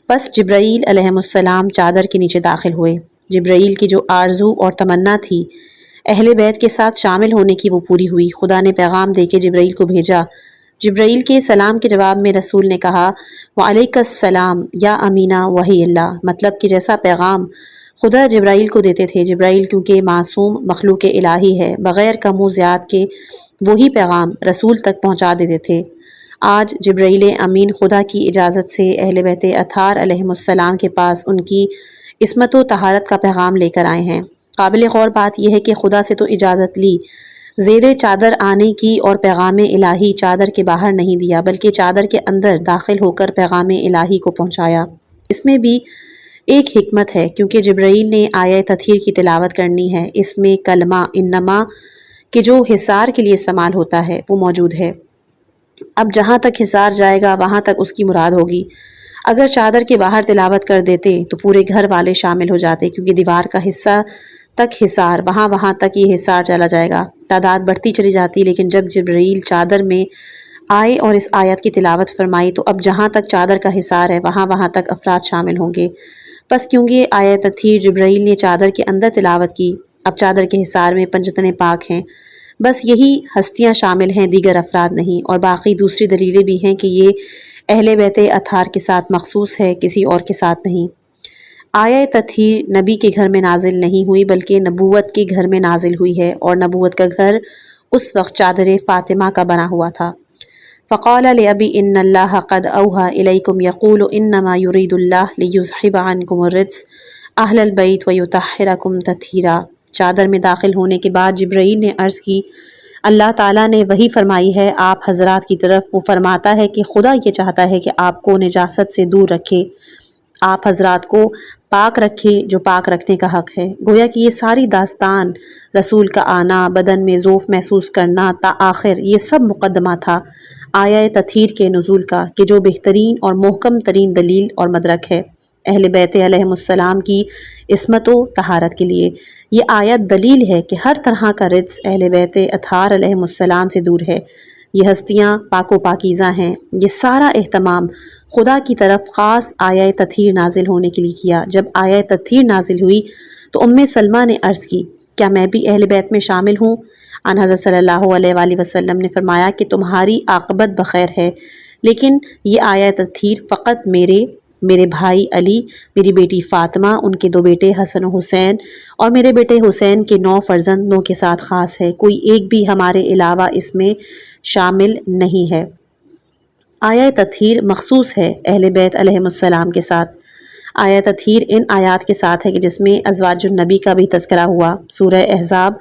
بس جبرائیل علیہ السلام چادر کے نیچے داخل ہوئے۔ جبرائیل کی جو آرزو اور تمنا تھی اہل بیت کے ساتھ شامل ہونے کی وہ پوری ہوئی۔ خدا نے پیغام دے کے جبرائیل کو بھیجا۔ جبرائیل کے سلام کے جواب میں رسول نے کہا وعلیک السلام یا امینہ وحی اللہ، مطلب کہ جیسا پیغام خدا جبرائیل کو دیتے تھے، جبرائیل کیونکہ معصوم مخلوق الہی ہے، بغیر کم و زیاد کے وہی پیغام رسول تک پہنچا دیتے تھے۔ آج جبرائیل امین خدا کی اجازت سے اہل بیت اطہار علیہم السلام کے پاس ان کی عصمت و طہارت کا پیغام لے کر آئے ہیں۔ قابل غور بات یہ ہے کہ خدا سے تو اجازت لی زیر چادر آنے کی، اور پیغام الہی چادر کے باہر نہیں دیا بلکہ چادر کے اندر داخل ہو کر پیغام الہی کو پہنچایا۔ اس میں بھی ایک حکمت ہے کیونکہ جبرائیل نے آیہ تطہیر کی تلاوت کرنی ہے، اس میں کلمہ انما کہ جو حصار کے لیے استعمال ہوتا ہے وہ موجود ہے۔ اب جہاں تک حصار جائے گا وہاں تک اس کی مراد ہوگی۔ اگر چادر کے باہر تلاوت کر دیتے تو پورے گھر والے شامل ہو جاتے، کیونکہ دیوار کا حصہ تک حصار، وہاں تک یہ حصار چلا جائے گا، تعداد بڑھتی چلی جاتی۔ لیکن جب جبرائیل چادر میں آئے اور اس آیت کی تلاوت فرمائی تو اب جہاں تک چادر کا حصار ہے وہاں تک افراد شامل ہوں گے۔ بس کیونکہ آیت تطہیر جبرائیل نے چادر کے اندر تلاوت کی، اب چادر کے حصار میں پنجتن پاک ہیں، بس یہی ہستیاں شامل ہیں، دیگر افراد نہیں۔ اور باقی دوسری دلیلیں بھی ہیں کہ یہ اہل بیت اطہار کے ساتھ مخصوص ہے، کسی اور کے ساتھ نہیں۔ آیہ تطہیر نبی کے گھر میں نازل نہیں ہوئی بلکہ نبوت کے گھر میں نازل ہوئی ہے، اور نبوت کا گھر اس وقت چادر فاطمہ کا بنا ہوا تھا۔ فقال لأبی ان اللہ قد اوحى الیکم یقول انما یرید اللہ لیذھب عنکم الرجس اہل البیت ویطہرکم تطہیرا۔ چادر میں داخل ہونے کے بعد جبرائیل نے عرض کی اللہ تعالیٰ نے وحی فرمائی ہے آپ حضرات کی طرف، وہ فرماتا ہے کہ خدا یہ چاہتا ہے کہ آپ کو نجاست سے دور رکھے، آپ حضرات کو پاک رکھے جو پاک رکھنے کا حق ہے۔ گویا کہ یہ ساری داستان، رسول کا آنا، بدن میں ذوف محسوس کرنا تا آخر، یہ سب مقدمہ تھا آیہ تطہیر کے نزول کا، کہ جو بہترین اور محکم ترین دلیل اور مدرک ہے اہل بیت علیہم السلام کی عصمت و طہارت کے لیے۔ یہ آیت دلیل ہے کہ ہر طرح کا رجس اہل بیت اطہار علیہم السلام سے دور ہے، یہ ہستیاں پاک و پاکیزہ ہیں۔ یہ سارا اہتمام خدا کی طرف خاص آیہ تطہیر نازل ہونے کے لیے کیا۔ جب آیہ تطہیر نازل ہوئی تو سلمہ نے عرض کی کیا میں بھی اہل بیت میں شامل ہوں؟ آن حضرت صلی اللہ علیہ وآلہ وسلم نے فرمایا کہ تمہاری عاقبت بخیر ہے، لیکن یہ آیہ تطہیر فقط میرے بھائی علی، میری بیٹی فاطمہ، ان کے 2 بیٹے حسن و حسین اور میرے بیٹے حسین کے 9 فرزندوں کے ساتھ خاص ہے، کوئی ایک بھی ہمارے علاوہ اس میں شامل نہیں ہے۔ آیا تطہیر مخصوص ہے اہل بیت علیہم السلام کے ساتھ۔ آیا تطہیر ان آیات کے ساتھ ہے کہ جس میں ازواج النبی کا بھی تذکرہ ہوا۔ سورہ احزاب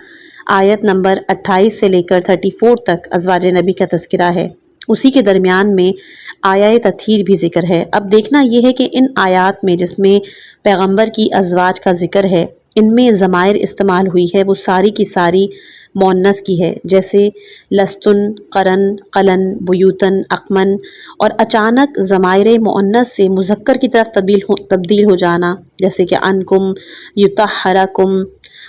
آیت نمبر 28 سے لے کر 34 تک ازواج نبی کا تذکرہ ہے، اسی کے درمیان میں آیا تطہیر بھی ذکر ہے۔ اب دیکھنا یہ ہے کہ ان آیات میں جس میں پیغمبر کی ازواج کا ذکر ہے، ان میں ضمائر استعمال ہوئی ہے وہ ساری کی ساری مؤنث کی ہے، جیسے لستن، قرن، قلن، بیوتن، اقمن، اور اچانک ضمائر مؤنث سے مذکر کی طرف تبدیل ہو جانا، جیسے کہ انکم، یطہرکم،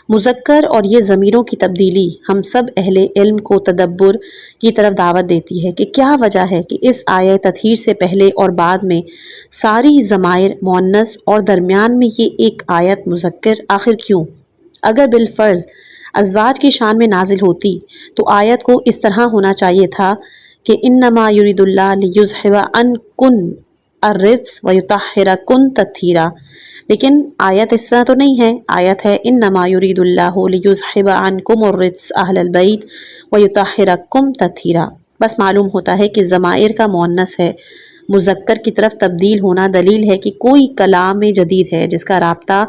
مذکر اور یہ ضمیروں کی تبدیلی ہم سب اہل علم کو تدبر کی طرف دعوت دیتی ہے کہ کیا وجہ ہے کہ اس آیہ تطہیر سے پہلے اور بعد میں ساری ضمائر مؤنث اور درمیان میں یہ ایک آیت مذکر، آخر کیوں؟ اگر بالفرض ازواج کی شان میں نازل ہوتی تو آیت کو اس طرح ہونا چاہیے تھا کہ انما یرید اللہ لیذھب عنکم الرجس ویطہرکم تطہیرا، لیکن آیت اس طرح تو نہیں ہے۔ آیت ہے انما یرید اللہ لیذھب عنکم الرجس اہل البیت ویطہرکم تطہیرا۔ بس معلوم ہوتا ہے کہ ضمائر کا مؤنث ہے، مذکر کی طرف تبدیل ہونا دلیل ہے کہ کوئی کلام جدید ہے جس کا رابطہ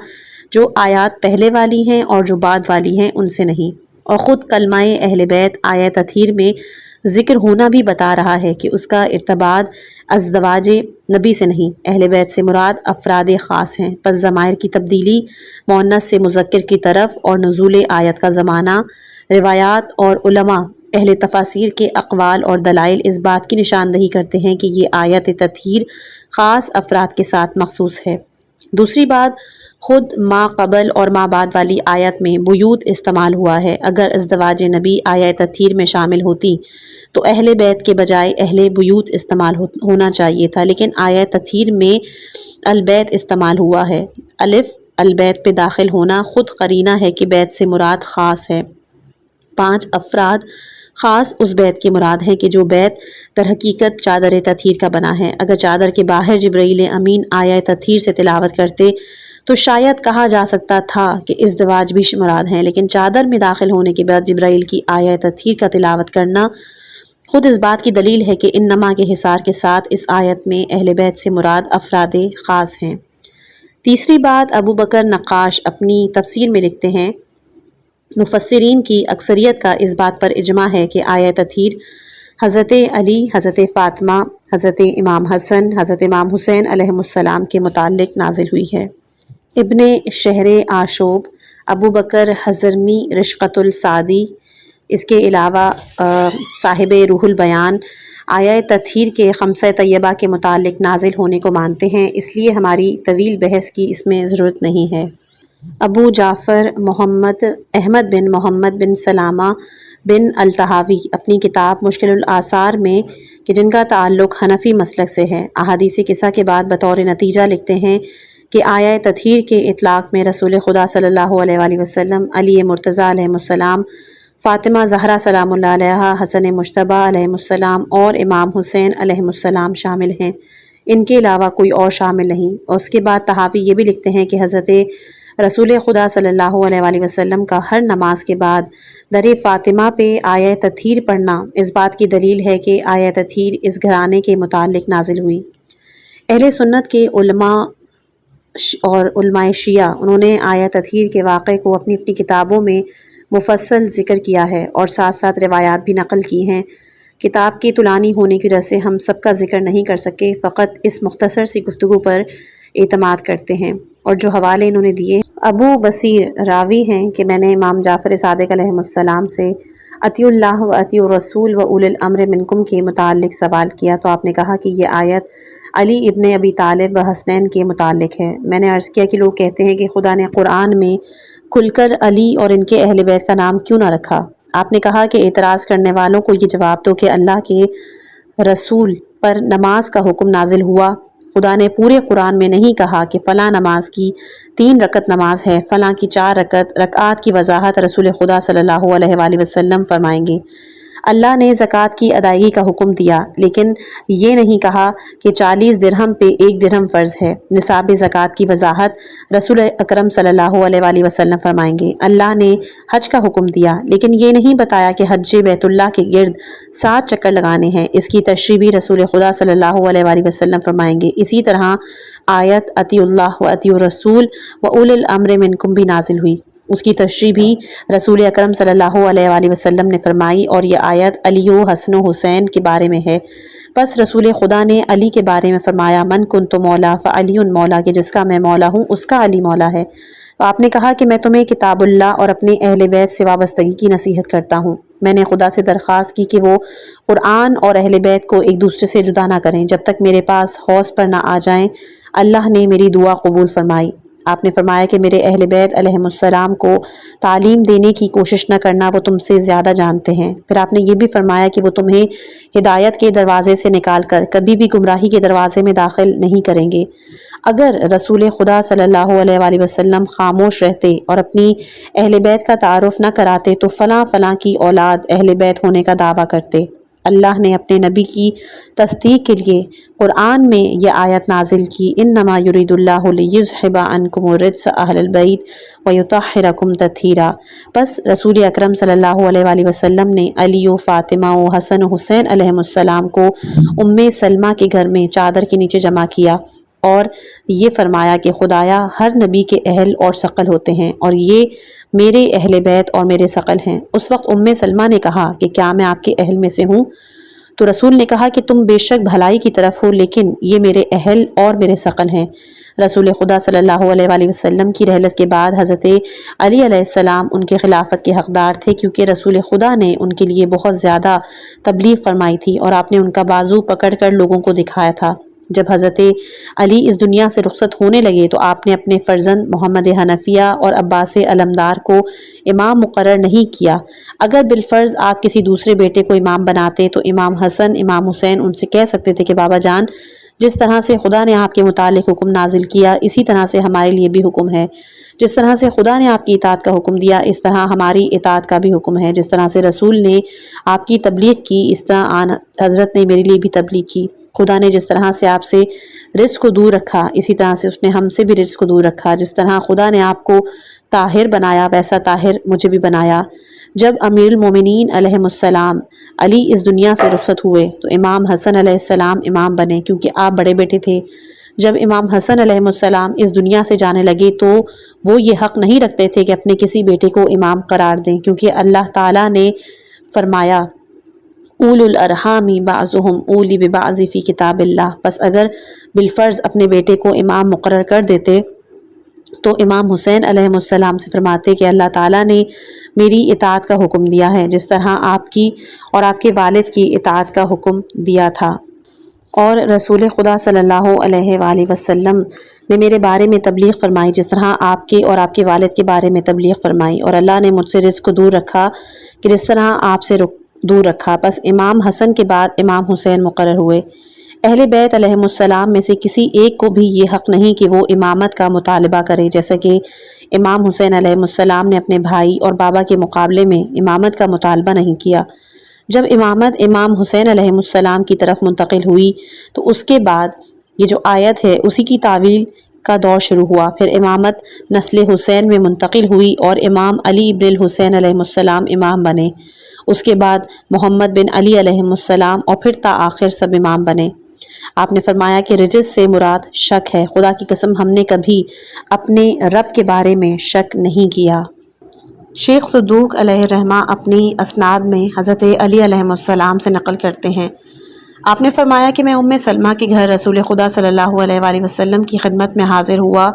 جو آیات پہلے والی ہیں اور جو بعد والی ہیں ان سے نہیں، اور خود کلمہ اہل بیت آیہ تطہیر میں ذکر ہونا بھی بتا رہا ہے کہ اس کا ارتباط ازدواج نبی سے نہیں، اہل بیت سے مراد افراد خاص ہیں۔ پس ضمائر کی تبدیلی مؤنث سے مذکر کی طرف اور نزول آیت کا زمانہ، روایات اور علماء اہل تفاسیر کے اقوال اور دلائل اس بات کی نشاندہی کرتے ہیں کہ یہ آیت تطہیر خاص افراد کے ساتھ مخصوص ہے۔ دوسری بات، خود ما قبل اور ما بعد والی آیت میں بیوت استعمال ہوا ہے۔ اگر ازدواج نبی آیہ تطہیر میں شامل ہوتی تو اہل بیت کے بجائے اہل بیوت استعمال ہونا چاہیے تھا، لیکن آیہ تطہیر میں البیت استعمال ہوا ہے۔ الف البیت پہ داخل ہونا خود قرینہ ہے کہ بیت سے مراد خاص ہے۔ 5 افراد خاص اس بیت کی مراد ہیں کہ جو بیت در حقیقت چادر تطہیر کا بنا ہے۔ اگر چادر کے باہر جبرائیل امین آیہ تطہیر سے تلاوت کرتے تو شاید کہا جا سکتا تھا کہ ازدواج بھی مراد ہیں، لیکن چادر میں داخل ہونے کے بعد جبرائیل کی آیہ تطہیر کا تلاوت کرنا خود اس بات کی دلیل ہے کہ انما کے حصار کے ساتھ اس آیت میں اہل بیت سے مراد افراد خاص ہیں۔ تیسری بات، ابو بکر نقاش اپنی تفسیر میں لکھتے ہیں مفسرین کی اکثریت کا اس بات پر اجماع ہے کہ آیہ تطہیر حضرت علی، حضرت فاطمہ، حضرت امام حسن، حضرت امام حسین علیہم السلام کے متعلق نازل ہوئی ہے۔ ابن شہر آشوب، ابو بکر حضرمی رشقۃ السعدی، اس کے علاوہ صاحب روح البیان آیہ تطہیر کے خمسہ طیبہ کے متعلق نازل ہونے کو مانتے ہیں، اس لیے ہماری طویل بحث کی اس میں ضرورت نہیں ہے۔ ابو جعفر محمد احمد بن محمد بن سلامہ بن الطحاوی اپنی کتاب مشکل الآثار میں کہ جن کا تعلق حنفی مسلک سے ہے، احادیث قصہ کے بعد بطور نتیجہ لکھتے ہیں کہ آیہ تطہیر کے اطلاق میں رسول خدا صلی اللہ علیہ وآلہ وسلم، علی مرتضیٰ علیہ السلام، فاطمہ زہرا سلام اللہ علیہا، حسن مجتبیٰ علیہ السلام اور امام حسین علیہ السلام شامل ہیں، ان کے علاوہ کوئی اور شامل نہیں۔ اور اس کے بعد طحاوی یہ بھی لکھتے ہیں کہ حضرت رسول خدا صلی اللہ علیہ وآلہ وسلم کا ہر نماز کے بعد در فاطمہ پہ آیہ تطہیر پڑھنا اس بات کی دلیل ہے کہ آیہ تطہیر اس گھرانے کے متعلق نازل ہوئی۔ اہل سنت کے علماء اور علماء شیعہ انہوں نے آیہ تطہیر کے واقعے کو اپنی اپنی کتابوں میں مفصل ذکر کیا ہے اور ساتھ ساتھ روایات بھی نقل کی ہیں۔ کتاب کی طولانی ہونے کی وجہ سے ہم سب کا ذکر نہیں کر سکے، فقط اس مختصر سی گفتگو پر اعتماد کرتے ہیں، اور جو حوالے انہوں نے دیے، ابو بصیر راوی ہیں کہ میں نے امام جعفر صادق علیہ السلام سے اطیعوا اللہ و اطیعوا الرسول و اولی الامر منکم کے متعلق سوال کیا تو آپ نے کہا کہ یہ آیت علی ابن ابی طالب و حسنین کے متعلق ہے۔ میں نے عرض کیا کہ لوگ کہتے ہیں کہ خدا نے قرآن میں کھل کر علی اور ان کے اہل بیت کا نام کیوں نہ رکھا؟ آپ نے کہا کہ اعتراض کرنے والوں کو یہ جواب دو کہ اللہ کے رسول پر نماز کا حکم نازل ہوا، خدا نے پورے قرآن میں نہیں کہا کہ فلاں نماز کی 3 رکعت نماز ہے، فلاں کی 4 رکعت کی وضاحت رسول خدا صلی اللہ علیہ وآلہ وسلم فرمائیں گے۔ اللہ نے زکوٰۃ کی ادائیگی کا حکم دیا، لیکن یہ نہیں کہا کہ 40 درہم پہ 1 درہم فرض ہے۔ نصاب زکوٰۃ کی وضاحت رسول اکرم صلی اللہ علیہ وآلہ وسلم فرمائیں گے۔ اللہ نے حج کا حکم دیا، لیکن یہ نہیں بتایا کہ حج بیت اللہ کے گرد 7 چکر لگانے ہیں۔ اس کی تشریح بھی رسول خدا صلی اللہ علیہ وآلہ وسلم فرمائیں گے۔ اسی طرح آیت اطیعوا اللہ و اطیعوا الرسول و اولی الامر منکم بھی نازل ہوئی، اس کی تشریح بھی رسول اکرم صلی اللہ علیہ وآلہ وسلم نے فرمائی، اور یہ آیت علی و حسن و حسین کے بارے میں ہے۔ پس رسول خدا نے علی کے بارے میں فرمایا من کنت مولا فعلی مولا، کہ جس کا میں مولا ہوں اس کا علی مولا ہے۔ تو آپ نے کہا کہ میں تمہیں کتاب اللہ اور اپنے اہل بیت سے وابستگی کی نصیحت کرتا ہوں۔ میں نے خدا سے درخواست کی کہ وہ قرآن اور اہل بیت کو ایک دوسرے سے جدا نہ کریں جب تک میرے پاس حوض پر نہ آ جائیں۔ اللہ نے میری دعا قبول فرمائی۔ آپ نے فرمایا کہ میرے اہل بیت علیہم السلام کو تعلیم دینے کی کوشش نہ کرنا، وہ تم سے زیادہ جانتے ہیں۔ پھر آپ نے یہ بھی فرمایا کہ وہ تمہیں ہدایت کے دروازے سے نکال کر کبھی بھی گمراہی کے دروازے میں داخل نہیں کریں گے۔ اگر رسول خدا صلی اللہ علیہ وآلہ وسلم خاموش رہتے اور اپنی اہل بیت کا تعارف نہ کراتے تو فلاں فلاں کی اولاد اہل بیت ہونے کا دعویٰ کرتے۔ اللہ نے اپنے نبی کی تصدیق کے لیے قرآن میں یہ آیت نازل کی، انما یرید اللہ لیذھب عنکم الرجس اہل البیت ویطہرکم تطہیرا۔ بس رسول اکرم صلی اللہ علیہ وآلہ وسلم نے علی و فاطمہ و حسن و حسین علیہم السلام کو ام سلمہ کے گھر میں چادر کے نیچے جمع کیا اور یہ فرمایا کہ خدایا ہر نبی کے اہل اور ثقل ہوتے ہیں، اور یہ میرے اہل بیت اور میرے ثقل ہیں۔ اس وقت ام سلمہ نے کہا کہ کیا میں آپ کے اہل میں سے ہوں؟ تو رسول نے کہا کہ تم بے شک بھلائی کی طرف ہو، لیکن یہ میرے اہل اور میرے ثقل ہیں۔ رسول خدا صلی اللہ علیہ وآلہ وسلم کی رحلت کے بعد حضرت علی علیہ السلام ان کے خلافت کے حقدار تھے، کیونکہ رسول خدا نے ان کے لیے بہت زیادہ تبلیغ فرمائی تھی اور آپ نے ان کا بازو پکڑ کر لوگوں کو دکھایا تھا۔ جب حضرت علی اس دنیا سے رخصت ہونے لگے تو آپ نے اپنے فرزند محمد حنفیہ اور عباس علمدار کو امام مقرر نہیں کیا۔ اگر بالفرض آپ کسی دوسرے بیٹے کو امام بناتے تو امام حسن امام حسین ان سے کہہ سکتے تھے کہ بابا جان، جس طرح سے خدا نے آپ کے متعلق حکم نازل کیا اسی طرح سے ہمارے لیے بھی حکم ہے، جس طرح سے خدا نے آپ کی اطاعت کا حکم دیا اس طرح ہماری اطاعت کا بھی حکم ہے، جس طرح سے رسول نے آپ کی تبلیغ کی اس طرح آن حضرت نے میرے لیے بھی تبلیغ کی۔ خدا نے جس طرح سے آپ سے رزق کو دور رکھا اسی طرح سے اس نے ہم سے بھی رزق کو دور رکھا۔ جس طرح خدا نے آپ کو طاہر بنایا ویسا طاہر مجھے بھی بنایا۔ جب امیر المومنین علیہ السلام علی اس دنیا سے رخصت ہوئے تو امام حسن علیہ السلام امام بنے، کیونکہ آپ بڑے بیٹے تھے۔ جب امام حسن علیہ السلام اس دنیا سے جانے لگے تو وہ یہ حق نہیں رکھتے تھے کہ اپنے کسی بیٹے کو امام قرار دیں، کیونکہ اللہ تعالیٰ نے فرمایا اول الارحام بعضهم اولی ببعض فی کتاب اللہ۔ بس اگر بالفرض اپنے بیٹے کو امام مقرر کر دیتے تو امام حسین علیہ السلام سے فرماتے کہ اللہ تعالیٰ نے میری اطاعت کا حکم دیا ہے جس طرح آپ کی اور آپ کے والد کی اطاعت کا حکم دیا تھا، اور رسول خدا صلی اللہ علیہ وآلہ وسلم نے میرے بارے میں تبلیغ فرمائی جس طرح آپ کے اور آپ کے والد کے بارے میں تبلیغ فرمائی، اور اللہ نے مجھ سے رزق کو دور رکھا کہ جس طرح آپ سے دور رکھا۔ بس امام حسن کے بعد امام حسین مقرر ہوئے۔ اہل بیت علیہم السلام میں سے کسی ایک کو بھی یہ حق نہیں کہ وہ امامت کا مطالبہ کرے، جیسا کہ امام حسین علیہ السلام نے اپنے بھائی اور بابا کے مقابلے میں امامت کا مطالبہ نہیں کیا۔ جب امامت امام حسین علیہ السلام کی طرف منتقل ہوئی تو اس کے بعد یہ جو آیت ہے اسی کی تعویل کا دور شروع ہوا۔ پھر امامت نسل حسین میں منتقل ہوئی اور امام علی بن الحسین علیہ السلام امام بنے۔ اس کے بعد محمد بن علی علیہ السلام اور پھر تا آخر سب امام بنے۔ آپ نے فرمایا کہ رجس سے مراد شک ہے۔ خدا کی قسم ہم نے کبھی اپنے رب کے بارے میں شک نہیں کیا۔ شیخ صدوق علیہ الرحمہ اپنی اسناد میں حضرت علی علیہ السلام سے نقل کرتے ہیں، آپ نے فرمایا کہ میں ام سلمہ کے گھر رسول خدا صلی اللہ علیہ وآلہ وسلم کی خدمت میں حاضر ہوا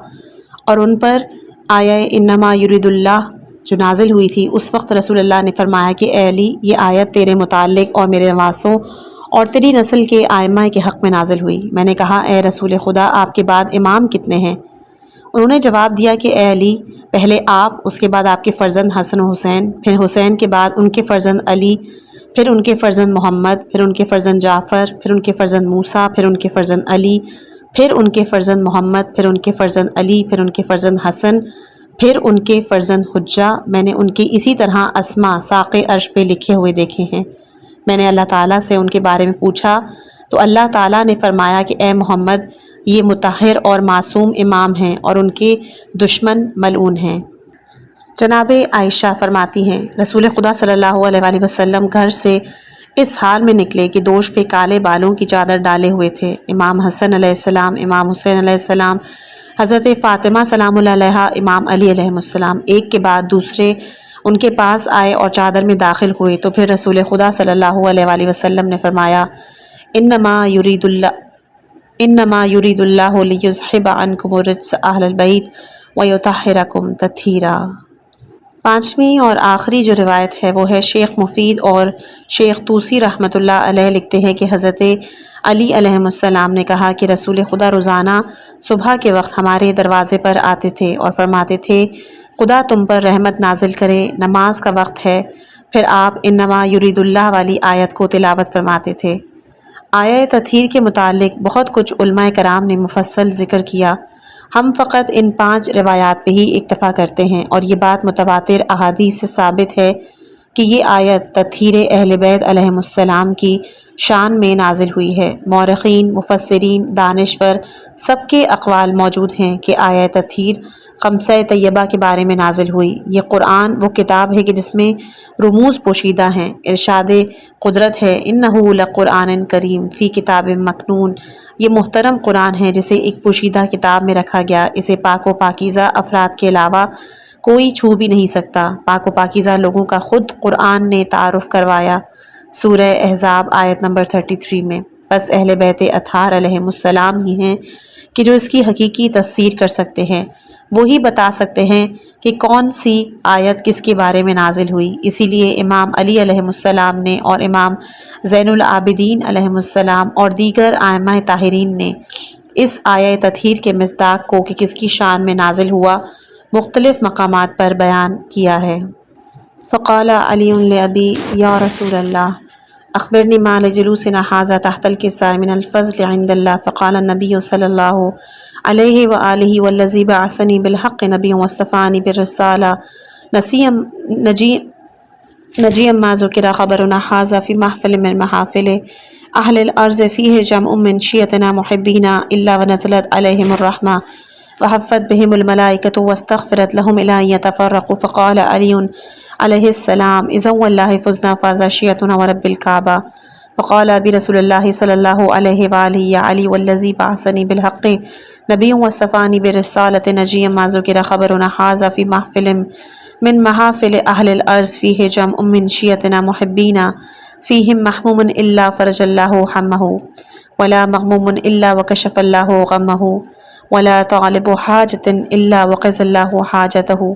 اور ان پر آیہ انما یرید اللہ جو نازل ہوئی تھی۔ اس وقت رسول اللہ نے فرمایا کہ اے علی، یہ آیت تیرے متعلق اور میرے نواسوں اور تیری نسل کے آئمہ کے حق میں نازل ہوئی۔ میں نے کہا اے رسول خدا، آپ کے بعد امام کتنے ہیں؟ انہوں نے جواب دیا کہ اے علی، پہلے آپ، اس کے بعد آپ کے فرزند حسن و حسین، پھر حسین کے بعد ان کے فرزند علی، پھر ان کے فرزند محمد، پھر ان کے فرزند جعفر، پھر ان کے فرزند موسیٰ، پھر ان کے فرزند علی، پھر ان کے فرزند محمد، پھر ان کے فرزند علی، پھر ان کے فرزند حسن، پھر ان کے فرزند حجہ۔ میں نے ان کی اسی طرح اسماء ساق عرش پہ لکھے ہوئے دیکھے ہیں۔ میں نے اللہ تعالیٰ سے ان کے بارے میں پوچھا تو اللہ تعالیٰ نے فرمایا کہ اے محمد یہ مطہر اور معصوم امام ہیں اور ان کے دشمن ملعون ہیں۔ جناب عائشہ فرماتی ہیں رسول خدا صلی اللہ علیہ وآلہ وسلم گھر سے اس حال میں نکلے کہ دوش پہ کالے بالوں کی چادر ڈالے ہوئے تھے۔ امام حسن علیہ السلام، امام حسین علیہ السلام، حضرت فاطمہ سلام اللہ علیہا، امام علی علیہ السلام ایک کے بعد دوسرے ان کے پاس آئے اور چادر میں داخل ہوئے تو پھر رسول خدا صلی اللہ علیہ وآلہ وسلم نے فرمایا انما یرید اللہ لیذھب عنکم الرجس اہل البیت ویطہرکم تطہیرا۔ پانچویں اور آخری جو روایت ہے وہ ہے شیخ مفید اور شیخ طوسی رحمۃ اللہ علیہ لکھتے ہیں کہ حضرت علی علیہ السلام نے کہا کہ رسول خدا روزانہ صبح کے وقت ہمارے دروازے پر آتے تھے اور فرماتے تھے خدا تم پر رحمت نازل کرے، نماز کا وقت ہے۔ پھر آپ انما یرید اللہ والی آیت کو تلاوت فرماتے تھے۔ آیہ تطہیر کے متعلق بہت کچھ علماء کرام نے مفصل ذکر کیا، ہم فقط ان 5 روایات پہ ہی اکتفا کرتے ہیں، اور یہ بات متواتر احادیث سے ثابت ہے کہ یہ آیت تطہیر اہل بیت علیہم السلام کی شان میں نازل ہوئی ہے۔ مورخین، مفسرین، دانشور سب کے اقوال موجود ہیں کہ آیہ تطہیر خمسہ طیبہ کے بارے میں نازل ہوئی۔ یہ قرآن وہ کتاب ہے کہ جس میں رموز پوشیدہ ہیں، ارشاد قدرت ہے انہ لقرآن کریم فی کتاب مکنون۔ یہ محترم قرآن ہے جسے ایک پوشیدہ کتاب میں رکھا گیا، اسے پاک و پاکیزہ افراد کے علاوہ کوئی چھو بھی نہیں سکتا۔ پاک و پاکیزہ لوگوں کا خود قرآن نے تعارف کروایا سورہ احزاب آیت نمبر 33 میں۔ بس اہل بیت اطہار علیہم السلام ہی ہیں کہ جو اس کی حقیقی تفسیر کر سکتے ہیں، وہی بتا سکتے ہیں کہ کون سی آیت کس کے بارے میں نازل ہوئی۔ اسی لیے امام علی علیہ السلام نے اور امام زین العابدین علیہ السلام اور دیگر ائمہ طاہرین نے اس آیہ تطہیر کے مصداق کو کہ کس کی شان میں نازل ہوا مختلف مقامات پر بیان کیا ہے۔ فقال علی لأبی یا رسول اللہ اخبرنی ما لجلوسنا ھذا تحت الکساء من الفضل عند اللہ فقال النبی صلی اللہ علیہ وآلہ والذی بعثنی بالحق نبی واصطفانی بالرسالہ نجی ما ذکر خبرنا ھذا فی محفل من محافل اہل الارض فیہ جمع من شیعتنا محبینا الا ونزلت علیہم الرحمہ وحفت بهم الملائکۃ واستغفرت لهم الی ان یتفرقوا فقال علی علیہ السلام اذا واللہ فزنا فاز شیعتنا ورب الکعبہ فقال برسول اللہ صلی اللہ علیہ وآلہ یا علی والذی بعثنی بالحق نبی واصطفانی بالرسالۃ نجی ما ذکر خبرنا ھذا فی محفل من محافل اہل الارض فیہ جمع من شیعتنا محبینا فیہم محموم الا فرج اللہ ہمہ ولا مغموم الا وکشف اللہ غمہ ولا طالب حاجت الا وقضى الله حاجته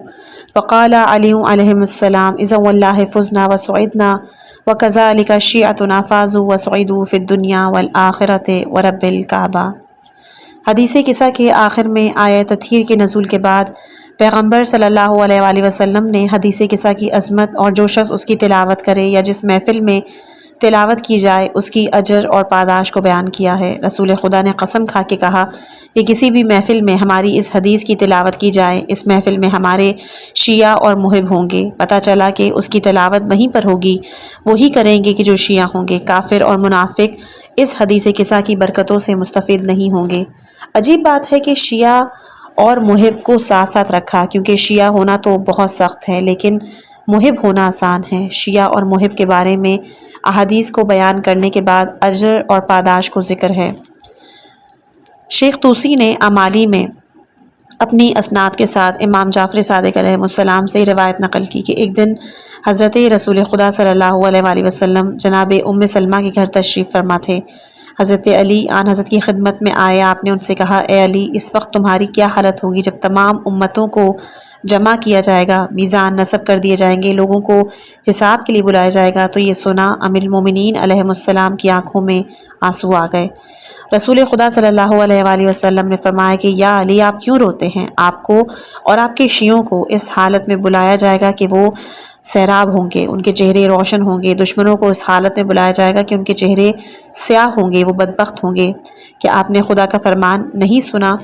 فقال علی علیہ السلام اذا واللہ فزنا وسعدنا وكذلك شیعتنا فازوا وسعدوا في الدنیا والآخرة ورب الکعبہ۔ حدیث قصہ کے آخر میں آیہ تطہیر کے نزول کے بعد پیغمبر صلی اللہ علیہ وآلہ وسلم نے حدیث قصہ کی عظمت اور جو شخص اس کی تلاوت کرے یا جس محفل میں تلاوت کی جائے اس کی اجر اور پاداش کو بیان کیا ہے۔ رسول خدا نے قسم کھا کے کہا کہ کسی بھی محفل میں ہماری اس حدیث کی تلاوت کی جائے، اس محفل میں ہمارے شیعہ اور محب ہوں گے۔ پتہ چلا کہ اس کی تلاوت وہیں پر ہوگی، وہی کریں گے کہ جو شیعہ ہوں گے۔ کافر اور منافق اس حدیث قصہ کی برکتوں سے مستفید نہیں ہوں گے۔ عجیب بات ہے کہ شیعہ اور محب کو ساتھ ساتھ رکھا، کیونکہ شیعہ ہونا تو بہت سخت ہے لیکن محب ہونا آسان ہے۔ شیعہ اور محب کے بارے میں احادیث کو بیان کرنے کے بعد اجر اور پاداش کو ذکر ہے۔ شیخ طوسی نے امالی میں اپنی اسناد کے ساتھ امام جعفر صادق علیہ السلام سے روایت نقل کی کہ ایک دن حضرت رسول خدا صلی اللہ علیہ وآلہ وسلم جناب ام سلمہ کے گھر تشریف فرما تھے۔ حضرت علی آن حضرت کی خدمت میں آئے، آپ نے ان سے کہا اے علی اس وقت تمہاری کیا حالت ہوگی جب تمام امتوں کو جمع کیا جائے گا، میزان نصب کر دیے جائیں گے، لوگوں کو حساب کے لیے بلایا جائے گا۔ تو یہ سنا امیر المومنین علیہ السلام کی آنکھوں میں آنسو آ گئے۔ رسول خدا صلی اللہ علیہ وآلہ وسلم نے فرمایا کہ یا علی آپ کیوں روتے ہیں؟ آپ کو اور آپ کے شیعوں کو اس حالت میں بلایا جائے گا کہ وہ سیراب ہوں گے، ان کے چہرے روشن ہوں گے۔ دشمنوں کو اس حالت میں بلایا جائے گا کہ ان کے چہرے سیاہ ہوں گے، وہ بدبخت ہوں گے۔ کہ آپ نے خدا کا فرمان نہیں سنا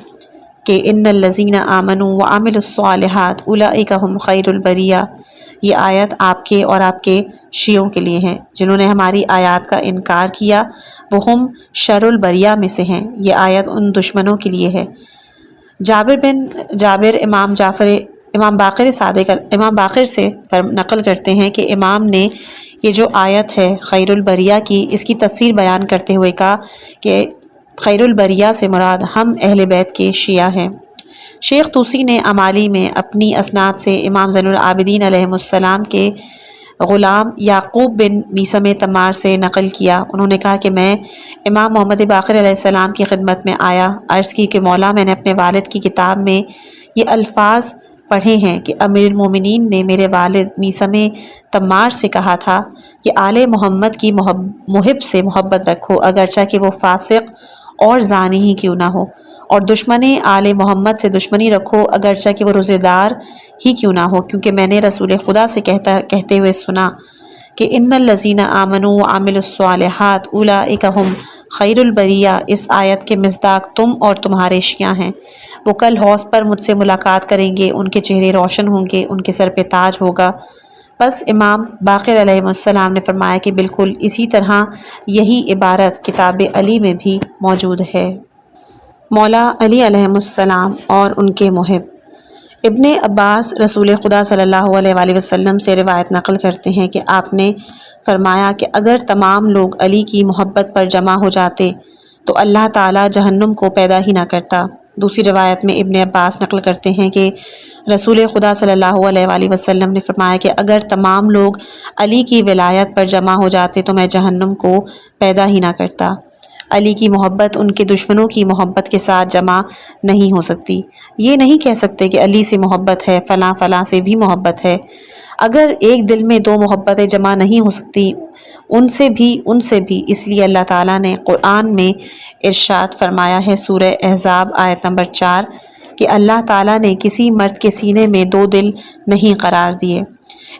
کہ ان الذین آمنوا وعملوا الصالحات اولئک هم خیر البریہ، یہ آیت آپ کے اور آپ کے شیعوں کے لیے ہیں، جنہوں نے ہماری آیات کا انکار کیا وہ ہم شر البریہ میں سے ہیں، یہ آیت ان دشمنوں کے لیے ہے۔ جابر امام باقر سے نقل کرتے ہیں کہ امام نے یہ جو آیت ہے خیر البریہ کی، اس کی تفسیر بیان کرتے ہوئے کہا کہ خیر البریہ سے مراد ہم اہل بیت کے شیعہ ہیں۔ شیخ طوسی نے امالی میں اپنی اسناد سے امام زین العابدین علیہ السلام کے غلام یعقوب بن میثم تمار سے نقل کیا، انہوں نے کہا کہ میں امام محمد باقر علیہ السلام کی خدمت میں آیا، عرض کی کہ مولا میں نے اپنے والد کی کتاب میں یہ الفاظ پڑھے ہیں کہ امیر المومنین نے میرے والد میثم تمار سے کہا تھا کہ آل محمد کی محب سے محبت رکھو اگرچہ کہ وہ فاسق اور زانی ہی کیوں نہ ہو، اور دشمن آل محمد سے دشمنی رکھو اگرچہ کہ وہ روزے دار ہی کیوں نہ ہو، کیونکہ میں نے رسول خدا سے کہتے ہوئے سنا کہ ان الذین آمنوا وعملوا الصالحات اولئک هم خیر البریہ، اس آیت کے مصداق تم اور تمہارے شیعہ ہیں۔ وہ کل حوض پر مجھ سے ملاقات کریں گے، ان کے چہرے روشن ہوں گے، ان کے سر پہ تاج ہوگا۔ بس امام باقر علیہ السلام نے فرمایا کہ بالکل اسی طرح یہی عبارت کتاب علی میں بھی موجود ہے۔ مولا علی علیہ السلام اور ان کے محب۔ ابن عباس رسول خدا صلی اللہ علیہ وآلہ وسلم سے روایت نقل کرتے ہیں کہ آپ نے فرمایا کہ اگر تمام لوگ علی کی محبت پر جمع ہو جاتے تو اللہ تعالیٰ جہنم کو پیدا ہی نہ کرتا۔ دوسری روایت میں ابن عباس نقل کرتے ہیں کہ رسول خدا صلی اللہ علیہ وآلہ وسلم نے فرمایا کہ اگر تمام لوگ علی کی ولایت پر جمع ہو جاتے تو میں جہنم کو پیدا ہی نہ کرتا۔ علی کی محبت ان کے دشمنوں کی محبت کے ساتھ جمع نہیں ہو سکتی۔ یہ نہیں کہہ سکتے کہ علی سے محبت ہے، فلاں فلاں سے بھی محبت ہے۔ اگر ایک دل میں دو محبتیں جمع نہیں ہو سکتی، ان سے بھی، اس لیے اللہ تعالیٰ نے قرآن میں ارشاد فرمایا ہے سورہ احزاب آیت نمبر 4 کہ اللہ تعالیٰ نے کسی مرد کے سینے میں دو دل نہیں قرار دیے۔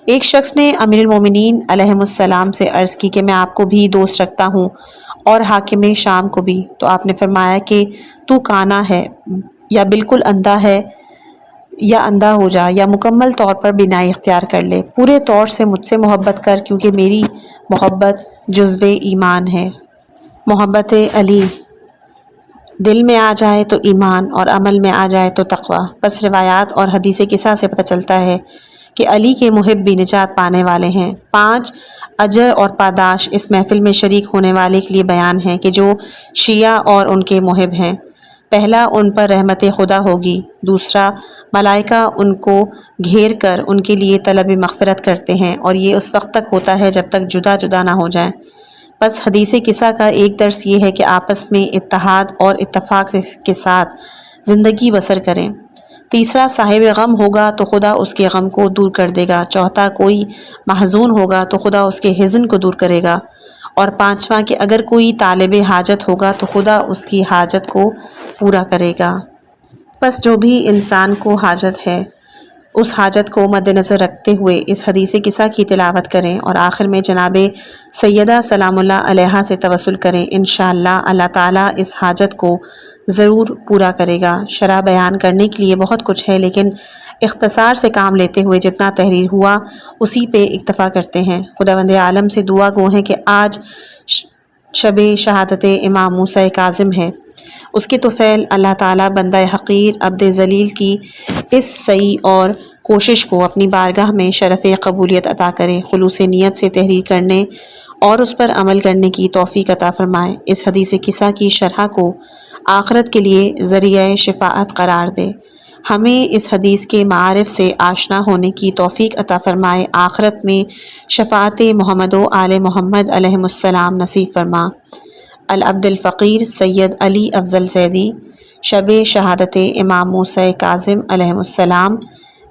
ایک شخص نے امیر المومنین علیہ السلام سے عرض کی کہ میں آپ کو بھی دوست رکھتا ہوں اور حاکم شام کو بھی، تو آپ نے فرمایا کہ تو کانا ہے یا بالکل اندھا ہے، یا اندھا ہو جا یا مکمل طور پر بینائی اختیار کر لے، پورے طور سے مجھ سے محبت کر کیونکہ میری محبت جزو ایمان ہے۔ محبت علی دل میں آ جائے تو ایمان اور عمل میں آ جائے تو تقوی۔ بس روایات اور حدیث قصہ سے پتہ چلتا ہے کہ علی کے محب بھی نجات پانے والے ہیں۔ 5 اجر اور پاداش اس محفل میں شریک ہونے والے کے لیے بیان ہیں کہ جو شیعہ اور ان کے محب ہیں۔ پہلا، ان پر رحمت خدا ہوگی۔ دوسرا، ملائکہ ان کو گھیر کر ان کے لیے طلب مغفرت کرتے ہیں، اور یہ اس وقت تک ہوتا ہے جب تک جدا جدا نہ ہو جائیں۔ بس حدیث قصہ کا ایک درس یہ ہے کہ آپس میں اتحاد اور اتفاق کے ساتھ زندگی بسر کریں۔ تیسرا، صاحب غم ہوگا تو خدا اس کے غم کو دور کر دے گا۔ چوتھا، کوئی محزون ہوگا تو خدا اس کے حزن کو دور کرے گا۔ اور پانچواں کہ اگر کوئی طالب حاجت ہوگا تو خدا اس کی حاجت کو پورا کرے گا۔ بس جو بھی انسان کو حاجت ہے اس حاجت کو مد نظر رکھتے ہوئے اس حدیث قصہ کی تلاوت کریں اور آخر میں جناب سیدہ سلام اللہ علیہا سے توسل کریں۔ انشاءاللہ اللہ تعالیٰ اس حاجت کو ضرور پورا کرے گا۔ شرح بیان کرنے کے لیے بہت کچھ ہے، لیکن اختصار سے کام لیتے ہوئے جتنا تحریر ہوا اسی پہ اکتفا کرتے ہیں۔ خداوند عالم سے دعا گو ہیں کہ آج شب شہادت امام موسیٰ کاظم ہے، اس کے طفیل اللہ تعالیٰ بندہ حقیر عبد ذلیل کی اس سعی اور کوشش کو اپنی بارگاہ میں شرف قبولیت عطا کرے، خلوص نیت سے تحریر کرنے اور اس پر عمل کرنے کی توفیق عطا فرمائے، اس حدیث قصہ کی شرح کو آخرت کے لیے ذریعہ شفاعت قرار دے، ہمیں اس حدیث کے معارف سے آشنا ہونے کی توفیق عطا فرمائے، آخرت میں شفاعت محمد و آل محمد علیہ السلام نصیب فرما۔ العبد الفقیر سید علی افضل زیدی، شب شہادت امام موسیٰ کاظم علیہ السلام،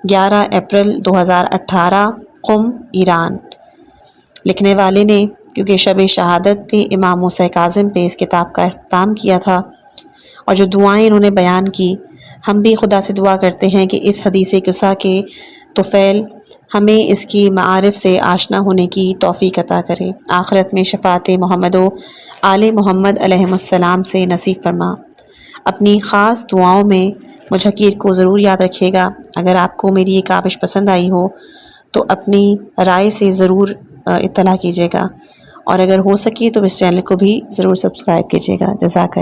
11 اپریل 2018، قم، ایران۔ لکھنے والے نے کیونکہ شب شہادت امام موسیٰ کاظم پہ اس کتاب کا اختتام کیا تھا اور جو دعائیں انہوں نے بیان کی، ہم بھی خدا سے دعا کرتے ہیں کہ اس حدیث قصہ کے طفیل ہمیں اس کی معارف سے آشنا ہونے کی توفیق عطا کرے، آخرت میں شفاعت محمد و آل محمد علیہ السلام سے نصیب فرما۔ اپنی خاص دعاؤں میں مجھ حقیر کو ضرور یاد رکھیے گا. اگر آپ کو میری یہ کاوش پسند آئی ہو تو اپنی رائے سے ضرور اطلاع کیجیے گا، اور اگر ہو سکے تو اس چینل کو بھی ضرور سبسکرائب کیجیے گا. جزاک اللہ.